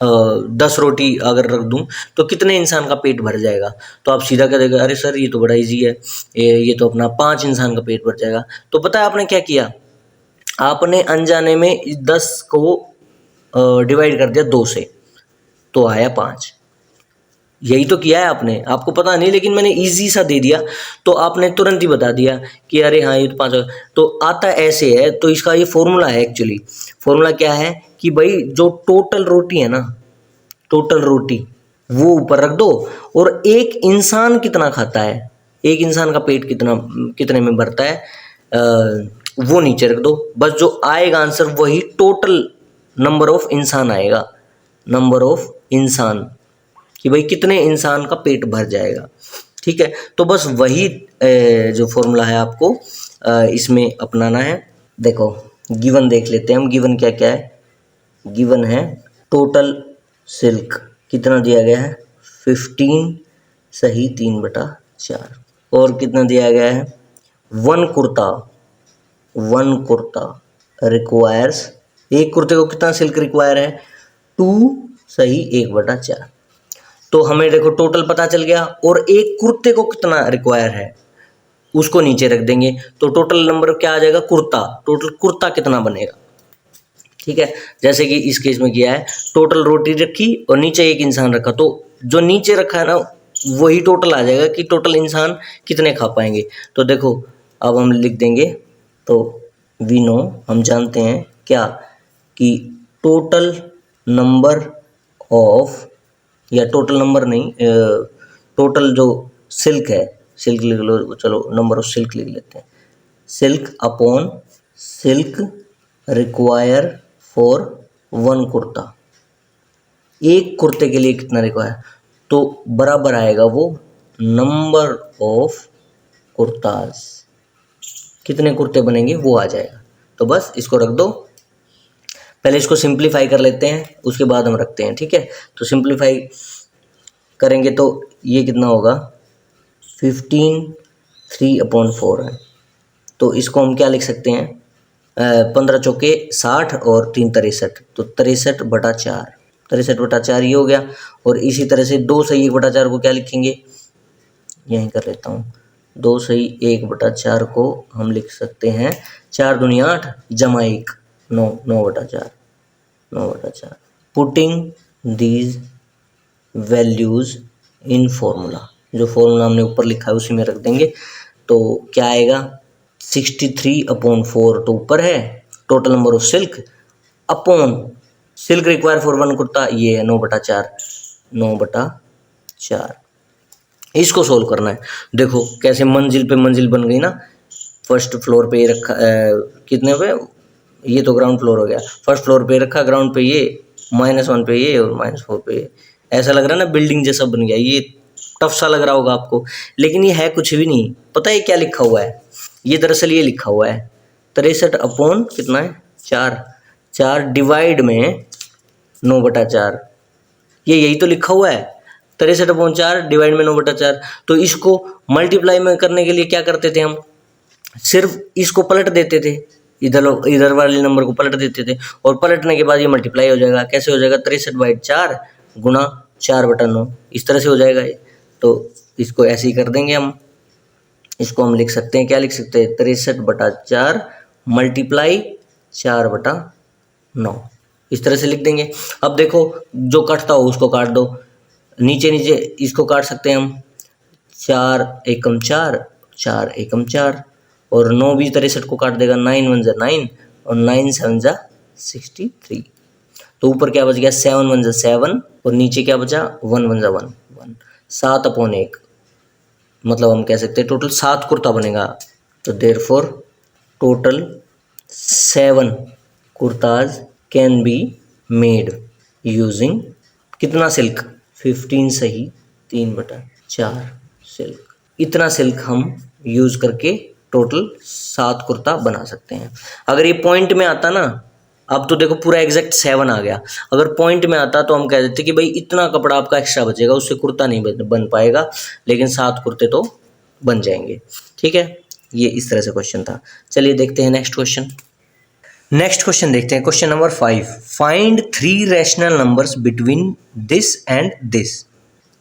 10 रोटी अगर रख दूं तो कितने इंसान का पेट भर जाएगा। तो आप सीधा कह देगा अरे सर ये तो बड़ा इजी है, ये तो अपना 5 इंसान का पेट भर जाएगा। तो पता है आपने क्या किया, आपने अनजाने में 10 को डिवाइड कर दिया 2 से, तो आया 5। यही तो किया है आपने, आपको पता नहीं लेकिन मैंने इजी सा दे दिया तो आपने तुरंत ही बता दिया कि अरे हाँ ये तो 5 तो आता ऐसे है। तो इसका ये फॉर्मूला है एक्चुअली। फॉर्मूला क्या है कि भाई जो टोटल रोटी है ना, टोटल रोटी वो ऊपर रख दो और एक इंसान कितना खाता है, एक इंसान का पेट कितने में भरता है वो नीचे रख दो। बस जो आएगा आंसर वही टोटल नंबर ऑफ इंसान आएगा, नंबर ऑफ इंसान कि भाई कितने इंसान का पेट भर जाएगा। ठीक है, तो बस वही जो फॉर्मूला है आपको इसमें अपनाना है। देखो गिवन देख लेते हैं हम, गिवन क्या क्या है। गिवन है टोटल सिल्क कितना दिया गया है 15 सही 3/4। और कितना दिया गया है वन कुर्ता रिक्वायर्स, एक कुर्ते को कितना सिल्क रिक्वायर है 2 सही 1/4। तो हमें देखो टोटल पता चल गया और एक कुर्ते को कितना रिक्वायर है उसको नीचे रख देंगे तो टोटल नंबर क्या आ जाएगा कुर्ता, टोटल कुर्ता कितना बनेगा। ठीक है, जैसे कि इस केस में किया है टोटल रोटी रखी और नीचे एक इंसान रखा, तो जो नीचे रखा है ना वही टोटल आ जाएगा कि टोटल इंसान कितने खा पाएंगे। तो देखो अब हम लिख देंगे, तो वी नो हम जानते हैं क्या कि टोटल नंबर ऑफ, या टोटल नंबर नहीं, टोटल जो सिल्क है, सिल्क लिख लो, चलो नंबर ऑफ सिल्क लिख लेते हैं। Silk upon silk require for one kurta, एक कुर्ते के लिए कितना रिक्वायर, तो बराबर आएगा वो नंबर ऑफ कुर्ताज, कितने कुर्ते बनेंगे वो आ जाएगा। तो बस इसको रख दो, पहले इसको सिंप्लीफाई कर लेते हैं उसके बाद हम रखते हैं। ठीक है, तो सिंप्लीफाई करेंगे तो ये कितना होगा 15 3/4 है। तो इसको हम क्या लिख सकते हैं 15 चौके 60 और 3 63, तो 63/4, 63/4 ये हो गया। और इसी तरह से 2 सही 1/4 को क्या लिखेंगे, यहीं कर लेता हूँ, 2 सही 1/4 को हम लिख सकते हैं 4 दूनी 8 जमा 1 9, 9/4, 9/4। Putting these values in formula, जो फॉर्मूला हमने ऊपर लिखा है उसी में रख देंगे। तो क्या आएगा 63/4 तो ऊपर है total number of silk upon silk require for one kurta, ये है 9/4, 9/4। इसको सोल्व करना है। देखो कैसे मंजिल पे मंजिल बन गई ना, फर्स्ट फ्लोर पे ये रखा कितने पे, ये तो ग्राउंड फ्लोर हो गया, फर्स्ट फ्लोर पे रखा, ग्राउंड पे ये, -1 पे ये और -4 पे ये, ऐसा लग रहा है ना बिल्डिंग जैसा बन गया। ये टफ सा लग रहा होगा आपको, लेकिन ये है कुछ भी नहीं। पता है क्या लिखा हुआ है, ये दरअसल ये लिखा हुआ है 63 अपॉन कितना है 4, 4 डिवाइड में 9/4, ये यही तो लिखा हुआ है 63/4 डिवाइड में 9/4। तो इसको मल्टीप्लाई में करने के लिए क्या करते थे हम, सिर्फ इसको पलट देते थे, इधर वाले नंबर को पलट देते थे और पलटने के बाद ये मल्टीप्लाई हो जाएगा। कैसे हो जाएगा 63/4 गुणा 4/9, इस तरह से हो जाएगा ये। तो इसको ऐसे ही कर देंगे हम, इसको हम लिख सकते हैं, क्या लिख सकते हैं 63/4 मल्टीप्लाई 4/9, इस तरह से लिख देंगे। अब देखो जो कटता हो उसको काट दो, नीचे नीचे इसको काट सकते हैं हम, 4 एकम 4, 4 एकम 4 और 9 भी 63 को काट देगा, 9 1 9 और 9 7 63। तो ऊपर क्या बच गया 7 1 7 और नीचे क्या बचा 1 1 1 1, 7/1, मतलब हम कह सकते हैं टोटल 7 कुर्ता बनेगा। तो therefore total 7 kurtas can be made using कितना सिल्क 15 सही 3/4 सिल्क, इतना सिल्क हम यूज करके टोटल 7 कुर्ता बना सकते हैं। अगर ये पॉइंट में आता ना, अब तो देखो पूरा एग्जैक्ट 7 आ गया, अगर पॉइंट में आता तो हम कह देते कि भाई इतना कपड़ा आपका एक्स्ट्रा बचेगा, उससे कुर्ता नहीं बन पाएगा, लेकिन 7 कुर्ते तो बन जाएंगे। ठीक है, ये इस तरह से क्वेश्चन था। चलिए देखते हैं नेक्स्ट क्वेश्चन। नेक्स्ट क्वेश्चन देखते हैं, question number 5, find 3 rational numbers between this and this.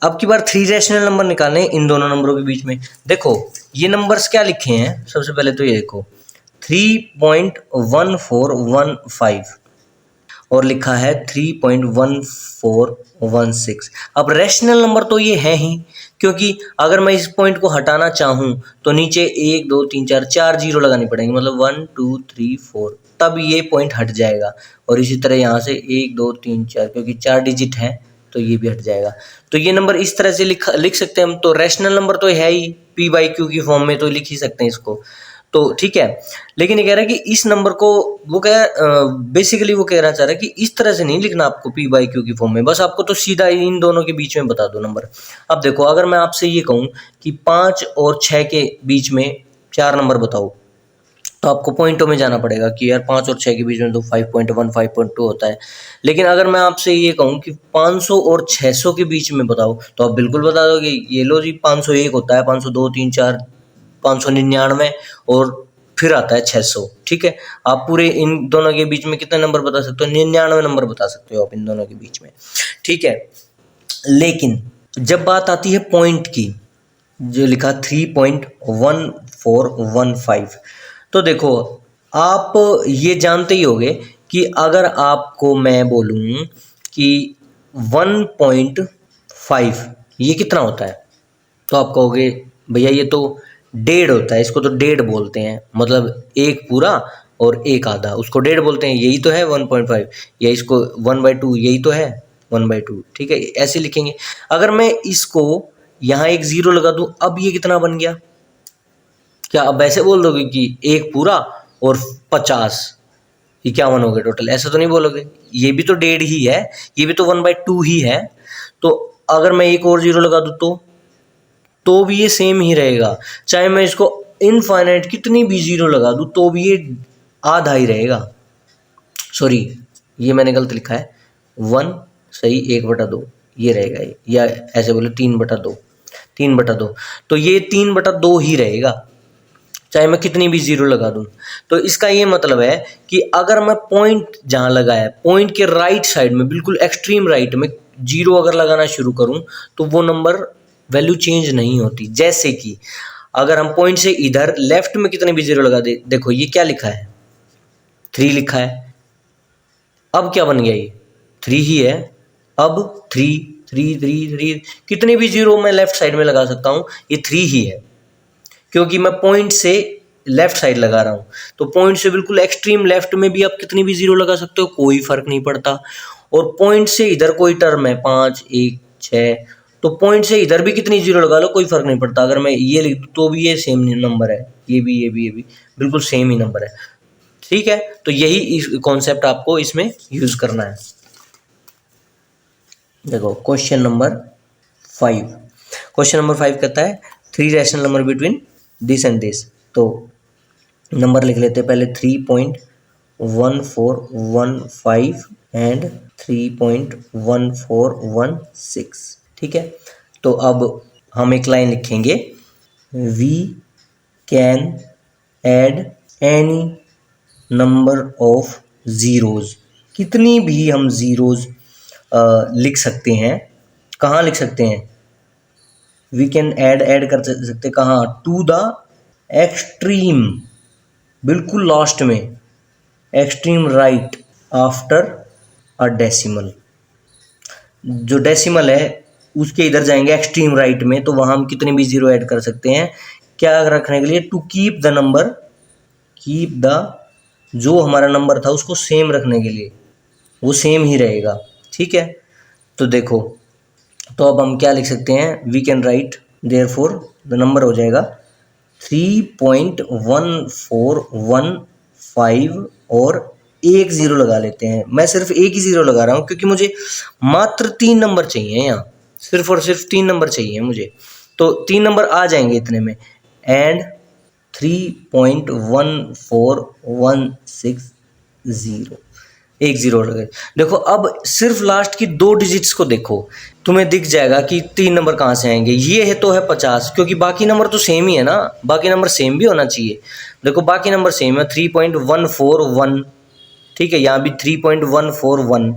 अब की बार 3 रैशनल नंबर निकालने हैं इन दोनों नंबरों के बीच में। देखो ये नंबर्स क्या लिखे हैं, सबसे पहले तो ये देखो 3.1415 और लिखा है 3.1416। अब रैशनल नंबर तो ये है ही, क्योंकि अगर मैं इस पॉइंट को हटाना चाहूँ तो नीचे 1 2 3 4 जीरो लगानी पड़ेंगे, मतलब 1 2 3 4, तब ये पॉइंट हट जाएगा। और इसी तरह यहाँ से 1 2 3 4, क्योंकि 4 डिजिट है तो ये भी हट जाएगा। तो ये नंबर इस तरह से लिख सकते हैं हम। तो रैशनल नंबर तो है ही, पी बाई क्यू की फॉर्म में तो लिख ही सकते हैं इसको, तो ठीक है। लेकिन ये कह रहा है कि इस नंबर को वो बेसिकली वो कहना चाह रहा है कि इस तरह से नहीं लिखना आपको पी बाई क्यू की फॉर्म में, बस आपको तो सीधा इन दोनों के बीच में बता दो नंबर। अब देखो, अगर मैं आपसे ये कहूँ कि 5 और 6 के बीच में 4 नंबर बताओ, तो आपको पॉइंटों में जाना पड़ेगा कि यार 5 और 6 के बीच में तो 5.1 5.2 होता है। लेकिन अगर मैं आपसे ये कहूँ कि 500 और 600 के बीच में बताओ, तो आप बिल्कुल बता दोगे, ये लो जी 501 होता है, 502 3 4 599 और फिर आता है 600। ठीक है, आप पूरे इन दोनों के बीच में कितने नंबर बता सकते हो? 99 नंबर बता सकते हो आप इन दोनों के बीच में। ठीक है, लेकिन जब बात आती है पॉइंट की, जो लिखा 3.1415, तो देखो आप ये जानते ही होंगे कि अगर आपको मैं बोलूँ कि 1.5 ये कितना होता है, तो आप कहोगे भैया ये तो 1.5 होता है, इसको तो 1.5 बोलते हैं, मतलब एक पूरा और एक आधा, उसको 1.5 बोलते हैं, यही तो है 1.5, या इसको 1/2 यही तो है 1/2। ठीक है, ऐसे लिखेंगे। अगर मैं इसको यहाँ एक जीरो लगा दूं, अब ये कितना बन गया? क्या अब ऐसे बोल दोगे कि एक पूरा और 50 51 हो गए टोटल? ऐसा तो नहीं बोलोगे, ये भी तो 1.5 ही है, ये भी तो 1/2 ही है। तो अगर मैं एक और जीरो लगा दूं तो भी ये सेम ही रहेगा, चाहे मैं इसको इनफाइनाइट कितनी भी जीरो लगा दूं तो भी ये आधा ही रहेगा। सॉरी, ये मैंने गलत लिखा है, 1 सही 1/2 ये रहेगा ये, या ऐसे बोले 3/2, 3/2, तो ये 3/2 ही रहेगा, चाहे मैं कितनी भी जीरो लगा दूं। तो इसका ये मतलब है कि अगर मैं पॉइंट जहां लगाया, पॉइंट के राइट साइड में, बिल्कुल एक्सट्रीम राइट में जीरो अगर लगाना शुरू करूं, तो वो नंबर वैल्यू चेंज नहीं होती। जैसे कि अगर हम पॉइंट से इधर लेफ्ट में कितने भी जीरो लगा दे, देखो ये क्या लिखा है, 3 लिखा है, अब क्या बन गया, ये 3 ही है, अब 3 3 3 3 कितने भी जीरो मैं लेफ्ट साइड में लगा सकता हूं, ये 3 ही है, क्योंकि मैं पॉइंट से लेफ्ट साइड लगा रहा हूँ। तो पॉइंट से बिल्कुल एक्सट्रीम लेफ्ट में भी आप कितनी भी जीरो लगा सकते हो, कोई फर्क नहीं पड़ता। और पॉइंट से इधर कोई टर्म है 5 1 6, तो पॉइंट से इधर भी कितनी जीरो लगा लो, कोई फर्क नहीं पड़ता। अगर मैं ये लिख दूँ तो भी ये सेम नंबर है, ये भी ये भी ये भी बिल्कुल सेम ही नंबर है। ठीक है, तो यही कॉन्सेप्ट आपको इसमें यूज करना है। देखो क्वेश्चन नंबर 5, क्वेश्चन नंबर 5 कहता है 3 rational number between this and this. तो नंबर लिख लेते हैं पहले 3.1415 एंड 3.1416। ठीक है, तो अब हम एक लाइन लिखेंगे, we can add any number of zeros, कितनी भी हम ज़ीरोज़ लिख सकते हैं। कहाँ लिख सकते हैं? वी कैन ऐड कर सकते कहाँ? टू द एक्सट्रीम, बिल्कुल लास्ट में, extreme right after a decimal. जो डेसिमल है उसके इधर जाएंगे एक्सट्रीम राइट में, तो वहाँ हम कितने भी जीरो ऐड कर सकते हैं। क्या रखने के लिए? To keep the number, keep the, जो हमारा नंबर था उसको सेम रखने के लिए, वो सेम ही रहेगा। ठीक है, तो देखो, तो अब हम क्या लिख सकते हैं, we can write therefore the number हो जाएगा 3.1415 और एक जीरो लगा लेते हैं। मैं सिर्फ एक ही जीरो लगा रहा हूँ क्योंकि मुझे मात्र 3 नंबर चाहिए, यहाँ सिर्फ और सिर्फ 3 नंबर चाहिए मुझे, तो 3 नंबर आ जाएंगे इतने में। एंड 3.1416, एक जीरो लगे। देखो अब सिर्फ लास्ट की 2 डिजिट्स को देखो, तुम्हें दिख जाएगा कि 3 नंबर कहाँ से आएंगे। ये है तो है 50, क्योंकि बाकी नंबर तो सेम ही है ना, बाकी नंबर सेम भी होना चाहिए। देखो बाकी नंबर सेम है, 3.141, ठीक है, यहाँ भी 3.141,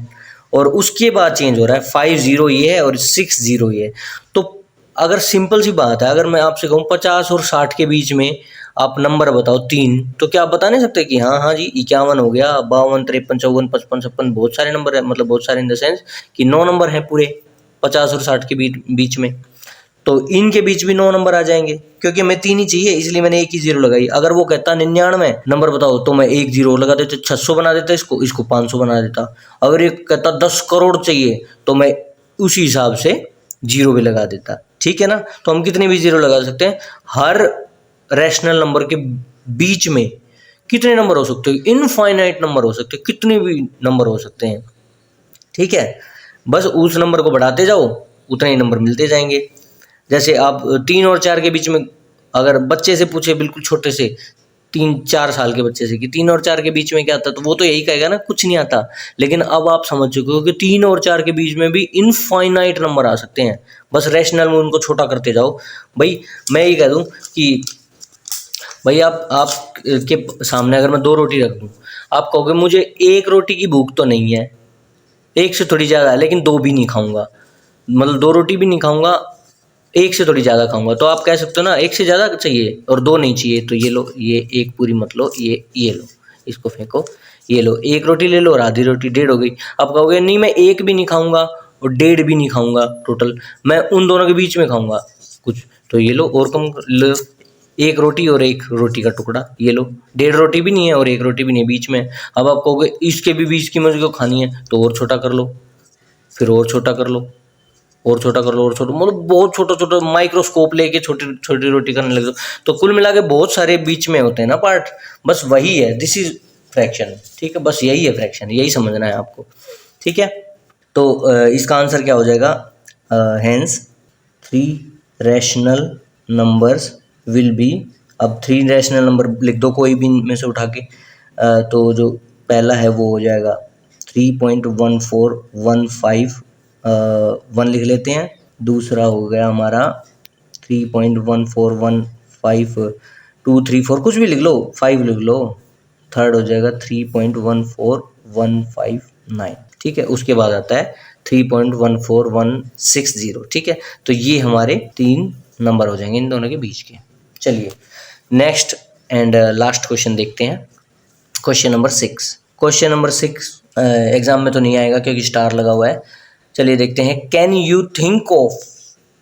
और उसके बाद चेंज हो रहा है 50 ये है और 60 ये है। तो अगर सिंपल सी बात है, अगर मैं आपसे कहूँ 50 और 60 के बीच में आप नंबर बताओ 3, तो क्या आप बता नहीं सकते कि हाँ हाँ जी 51 हो गया, 52, 53, 54, 55, 56, बहुत सारे नंबर है, मतलब बहुत सारे इन द सेंस कि 9 नंबर हैं पूरे 50 और 60 के बीच में। तो इनके बीच भी 9 नंबर आ जाएंगे, क्योंकि हमें 3 ही चाहिए इसलिए मैंने एक ही जीरो लगाई। अगर वो कहता 99 नंबर बताओ तो मैं एक जीरो लगा देता, 600 बना देता, इसको 500 बना देता। अगर ये कहता 10 करोड़ चाहिए तो मैं उसी हिसाब से जीरो भी लगा देता, ठीक है ना। तो हम कितने भी जीरो लगा सकते हैं। हर रैशनल नंबर के बीच में कितने नंबर हो सकते हैं, इनफाइनाइट नंबर हो सकते हैं, कितने भी नंबर हो सकते हैं, ठीक है। बस उस नंबर को बढ़ाते जाओ उतने ही नंबर मिलते जाएंगे। जैसे आप 3 और 4 के बीच में अगर बच्चे से पूछे, बिल्कुल छोटे से 3-4 साल के बच्चे से कि 3 और 4 के बीच में क्या आता, तो वो तो यही कहेगा ना कुछ नहीं आता। लेकिन अब आप समझ चुके हो कि 3 और 4 के बीच में भी इनफाइनाइट नंबर आ सकते हैं, बस रैशनल में उनको छोटा करते जाओ। भाई मैं ये कह दूं कि भाई आप के सामने अगर मैं 2 रोटी रख दूं, आप कहोगे मुझे 1 रोटी की भूख तो नहीं है, 1 से थोड़ी ज़्यादा है, लेकिन 2 भी नहीं खाऊंगा, मतलब 2 रोटी भी नहीं खाऊंगा, 1 से थोड़ी ज़्यादा खाऊंगा। तो आप कह सकते हो ना 1 से ज़्यादा चाहिए और 2 नहीं चाहिए, तो ये लो, ये 1 पूरी मत लो, ये लो, इसको फेंको, ये लो 1 रोटी ले लो और आधी रोटी 1.5 हो गई। आप कहोगे नहीं मैं 1 भी नहीं खाऊंगा और 1.5 भी नहीं खाऊंगा, टोटल मैं उन दोनों के बीच में खाऊंगा कुछ, तो ये लो और कम लो, 1 रोटी और 1 रोटी का टुकड़ा, ये लो 1.5 रोटी भी नहीं है और 1 रोटी भी नहीं है बीच में। अब आप कहोगे इसके भी बीच की मुझे को खानी है, तो और छोटा कर लो, फिर और छोटा कर लो, और छोटा कर लो, और छोटा, मतलब बहुत छोटा छोटा माइक्रोस्कोप लेके छोटी छोटी रोटी करने लग जाओ। तो कुल मिला के बहुत सारे बीच में होते हैं ना पार्ट, बस वही है, दिस इज फ्रैक्शन, ठीक है, बस यही है फ्रैक्शन, यही समझना है आपको, ठीक है। तो इसका आंसर क्या हो जाएगा, hence 3 rational numbers will be, अब 3 रैशनल नंबर लिख दो कोई भी में से उठा के, तो जो पहला है वो हो जाएगा 3.1415, 1 लिख लेते हैं। दूसरा हो गया हमारा 3.1415, 2, 3, 4 कुछ भी लिख लो, 5 लिख लो। थर्ड हो जाएगा 3.14159, ठीक है। उसके बाद आता है 3.14160, ठीक है। तो ये हमारे 3 नंबर हो जाएंगे इन दोनों के बीच के। चलिए नेक्स्ट एंड लास्ट क्वेश्चन देखते हैं, question number 6। Question number 6 exam में तो नहीं आएगा क्योंकि स्टार लगा हुआ है। चलिए देखते हैं, can you think of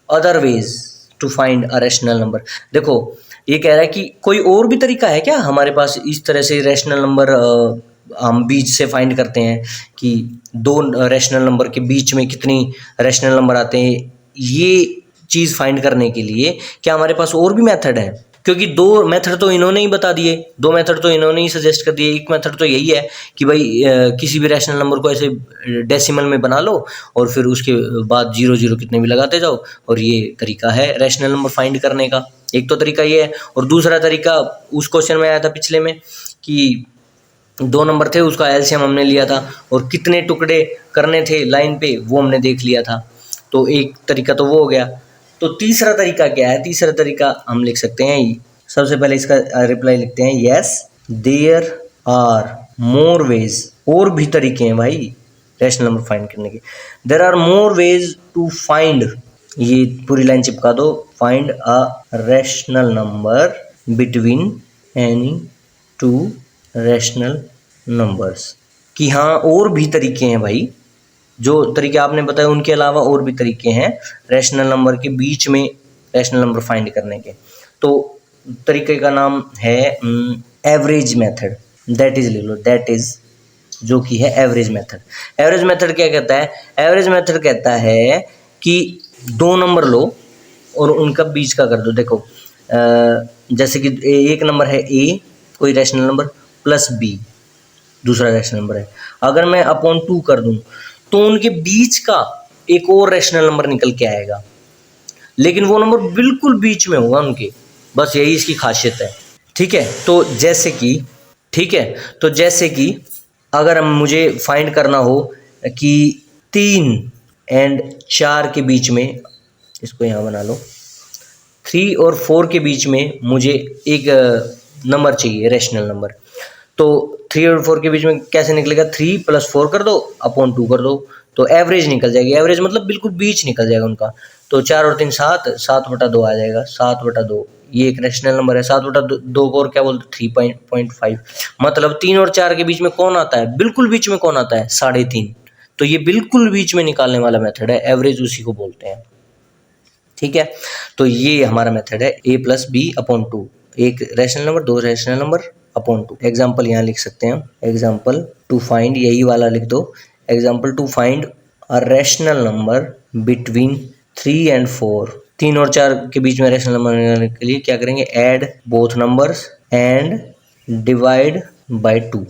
other ways to find a rational number. देखो ये कह रहा है कि कोई और भी तरीका है क्या हमारे पास इस तरह से रैशनल नंबर हम बीच से फाइंड करते हैं कि 2 रैशनल नंबर के बीच में कितनी रैशनल नंबर आते हैं, ये चीज़ फाइंड करने के लिए क्या हमारे पास और भी मेथड है। क्योंकि 2 मेथड तो इन्होंने ही बता दिए, 2 मेथड तो इन्होंने ही सजेस्ट कर दिए। एक मेथड तो यही है कि भाई किसी भी रैशनल नंबर को ऐसे डेसिमल में बना लो और फिर उसके बाद 0 0 कितने भी लगाते जाओ, और ये तरीका है रैशनल नंबर फाइंड करने का। एक तो तरीका ये है, और दूसरा तरीका उस क्वेश्चन में आया था पिछले में कि 2 नंबर थे, उसका एलसीएम हमने लिया था और कितने टुकड़े करने थे लाइन पे वो हमने देख लिया था। तो एक तरीका तो वो हो गया। तो तीसरा तरीका क्या है, तीसरा तरीका हम लिख सकते हैं, सबसे पहले इसका रिप्लाई लिखते हैं, yes there are more ways, और भी तरीके हैं भाई रैशनल नंबर फाइंड करने के। There are more ways to find, ये पूरी लाइन चिपका दो, find a rational number between any 2 rational numbers. कि हाँ और भी तरीके हैं भाई, जो तरीके आपने बताए उनके अलावा और भी तरीके हैं रैशनल नंबर के बीच में रैशनल नंबर फाइंड करने के। तो तरीके का नाम है एवरेज मेथड, दैट इज ले लो, दैट इज जो कि है एवरेज मेथड। एवरेज मेथड क्या कहता है, एवरेज मेथड कहता है कि 2 नंबर लो और उनका बीच का कर दो। देखो जैसे कि एक नंबर है ए कोई रैशनल नंबर प्लस बी दूसरा रैशनल नंबर है, अगर मैं अपॉन 2 कर दूं तो उनके बीच का एक और रैशनल नंबर निकल के आएगा, लेकिन वो नंबर बिल्कुल बीच में होगा उनके, बस यही इसकी खासियत है, ठीक है। तो जैसे कि ठीक है, तो जैसे कि अगर हम मुझे फाइंड करना हो कि 3 और 4 के बीच में, इसको यहाँ बना लो, 3 और 4 के बीच में मुझे एक नंबर चाहिए रैशनल नंबर। तो 3 और 4 के बीच में कैसे निकलेगा, 3 + 4 कर दो अपॉन 2 कर दो, तो एवरेज निकल जाएगी। एवरेज मतलब बिल्कुल बीच निकल जाएगा उनका। तो 4 और 3 7, 7/2 आ जाएगा, 7/2 ये एक रैशनल नंबर है। 7/2 को और क्या बोलते हैं 3.5। मतलब 3 और 4 के बीच में कौन आता है, बिल्कुल बीच में कौन आता है 3.5। तो ये बिल्कुल बीच में निकालने वाला मेथड है, एवरेज उसी को बोलते हैं। ठीक है, तो ये हमारा मेथड है a+b/2, एक रैशनल नंबर, दो रैशनल नंबर अपॉन 2। एग्जाम्पल यहाँ लिख सकते हैं, एग्जाम्पल टू फाइंड, यही वाला लिख दो, example to find a rational number between 3 and 4। 3 और 4 के बीच में रैशनल नंबर निकालने के लिए क्या करेंगे, add both numbers and divide by 2।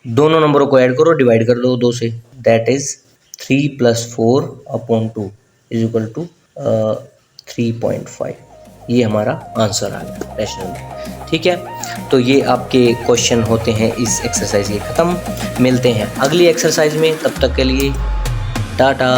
दोनों नंबरों को ऐड करो, डिवाइड कर दो 2 से, that is 3 + 4/2 is equal to 3.5। ये हमारा आंसर आ गया रैशनल। ठीक है, तो ये आपके क्वेश्चन होते हैं इस एक्सरसाइज के। ख़त्म, मिलते हैं अगली एक्सरसाइज में, तब तक के लिए टाटा।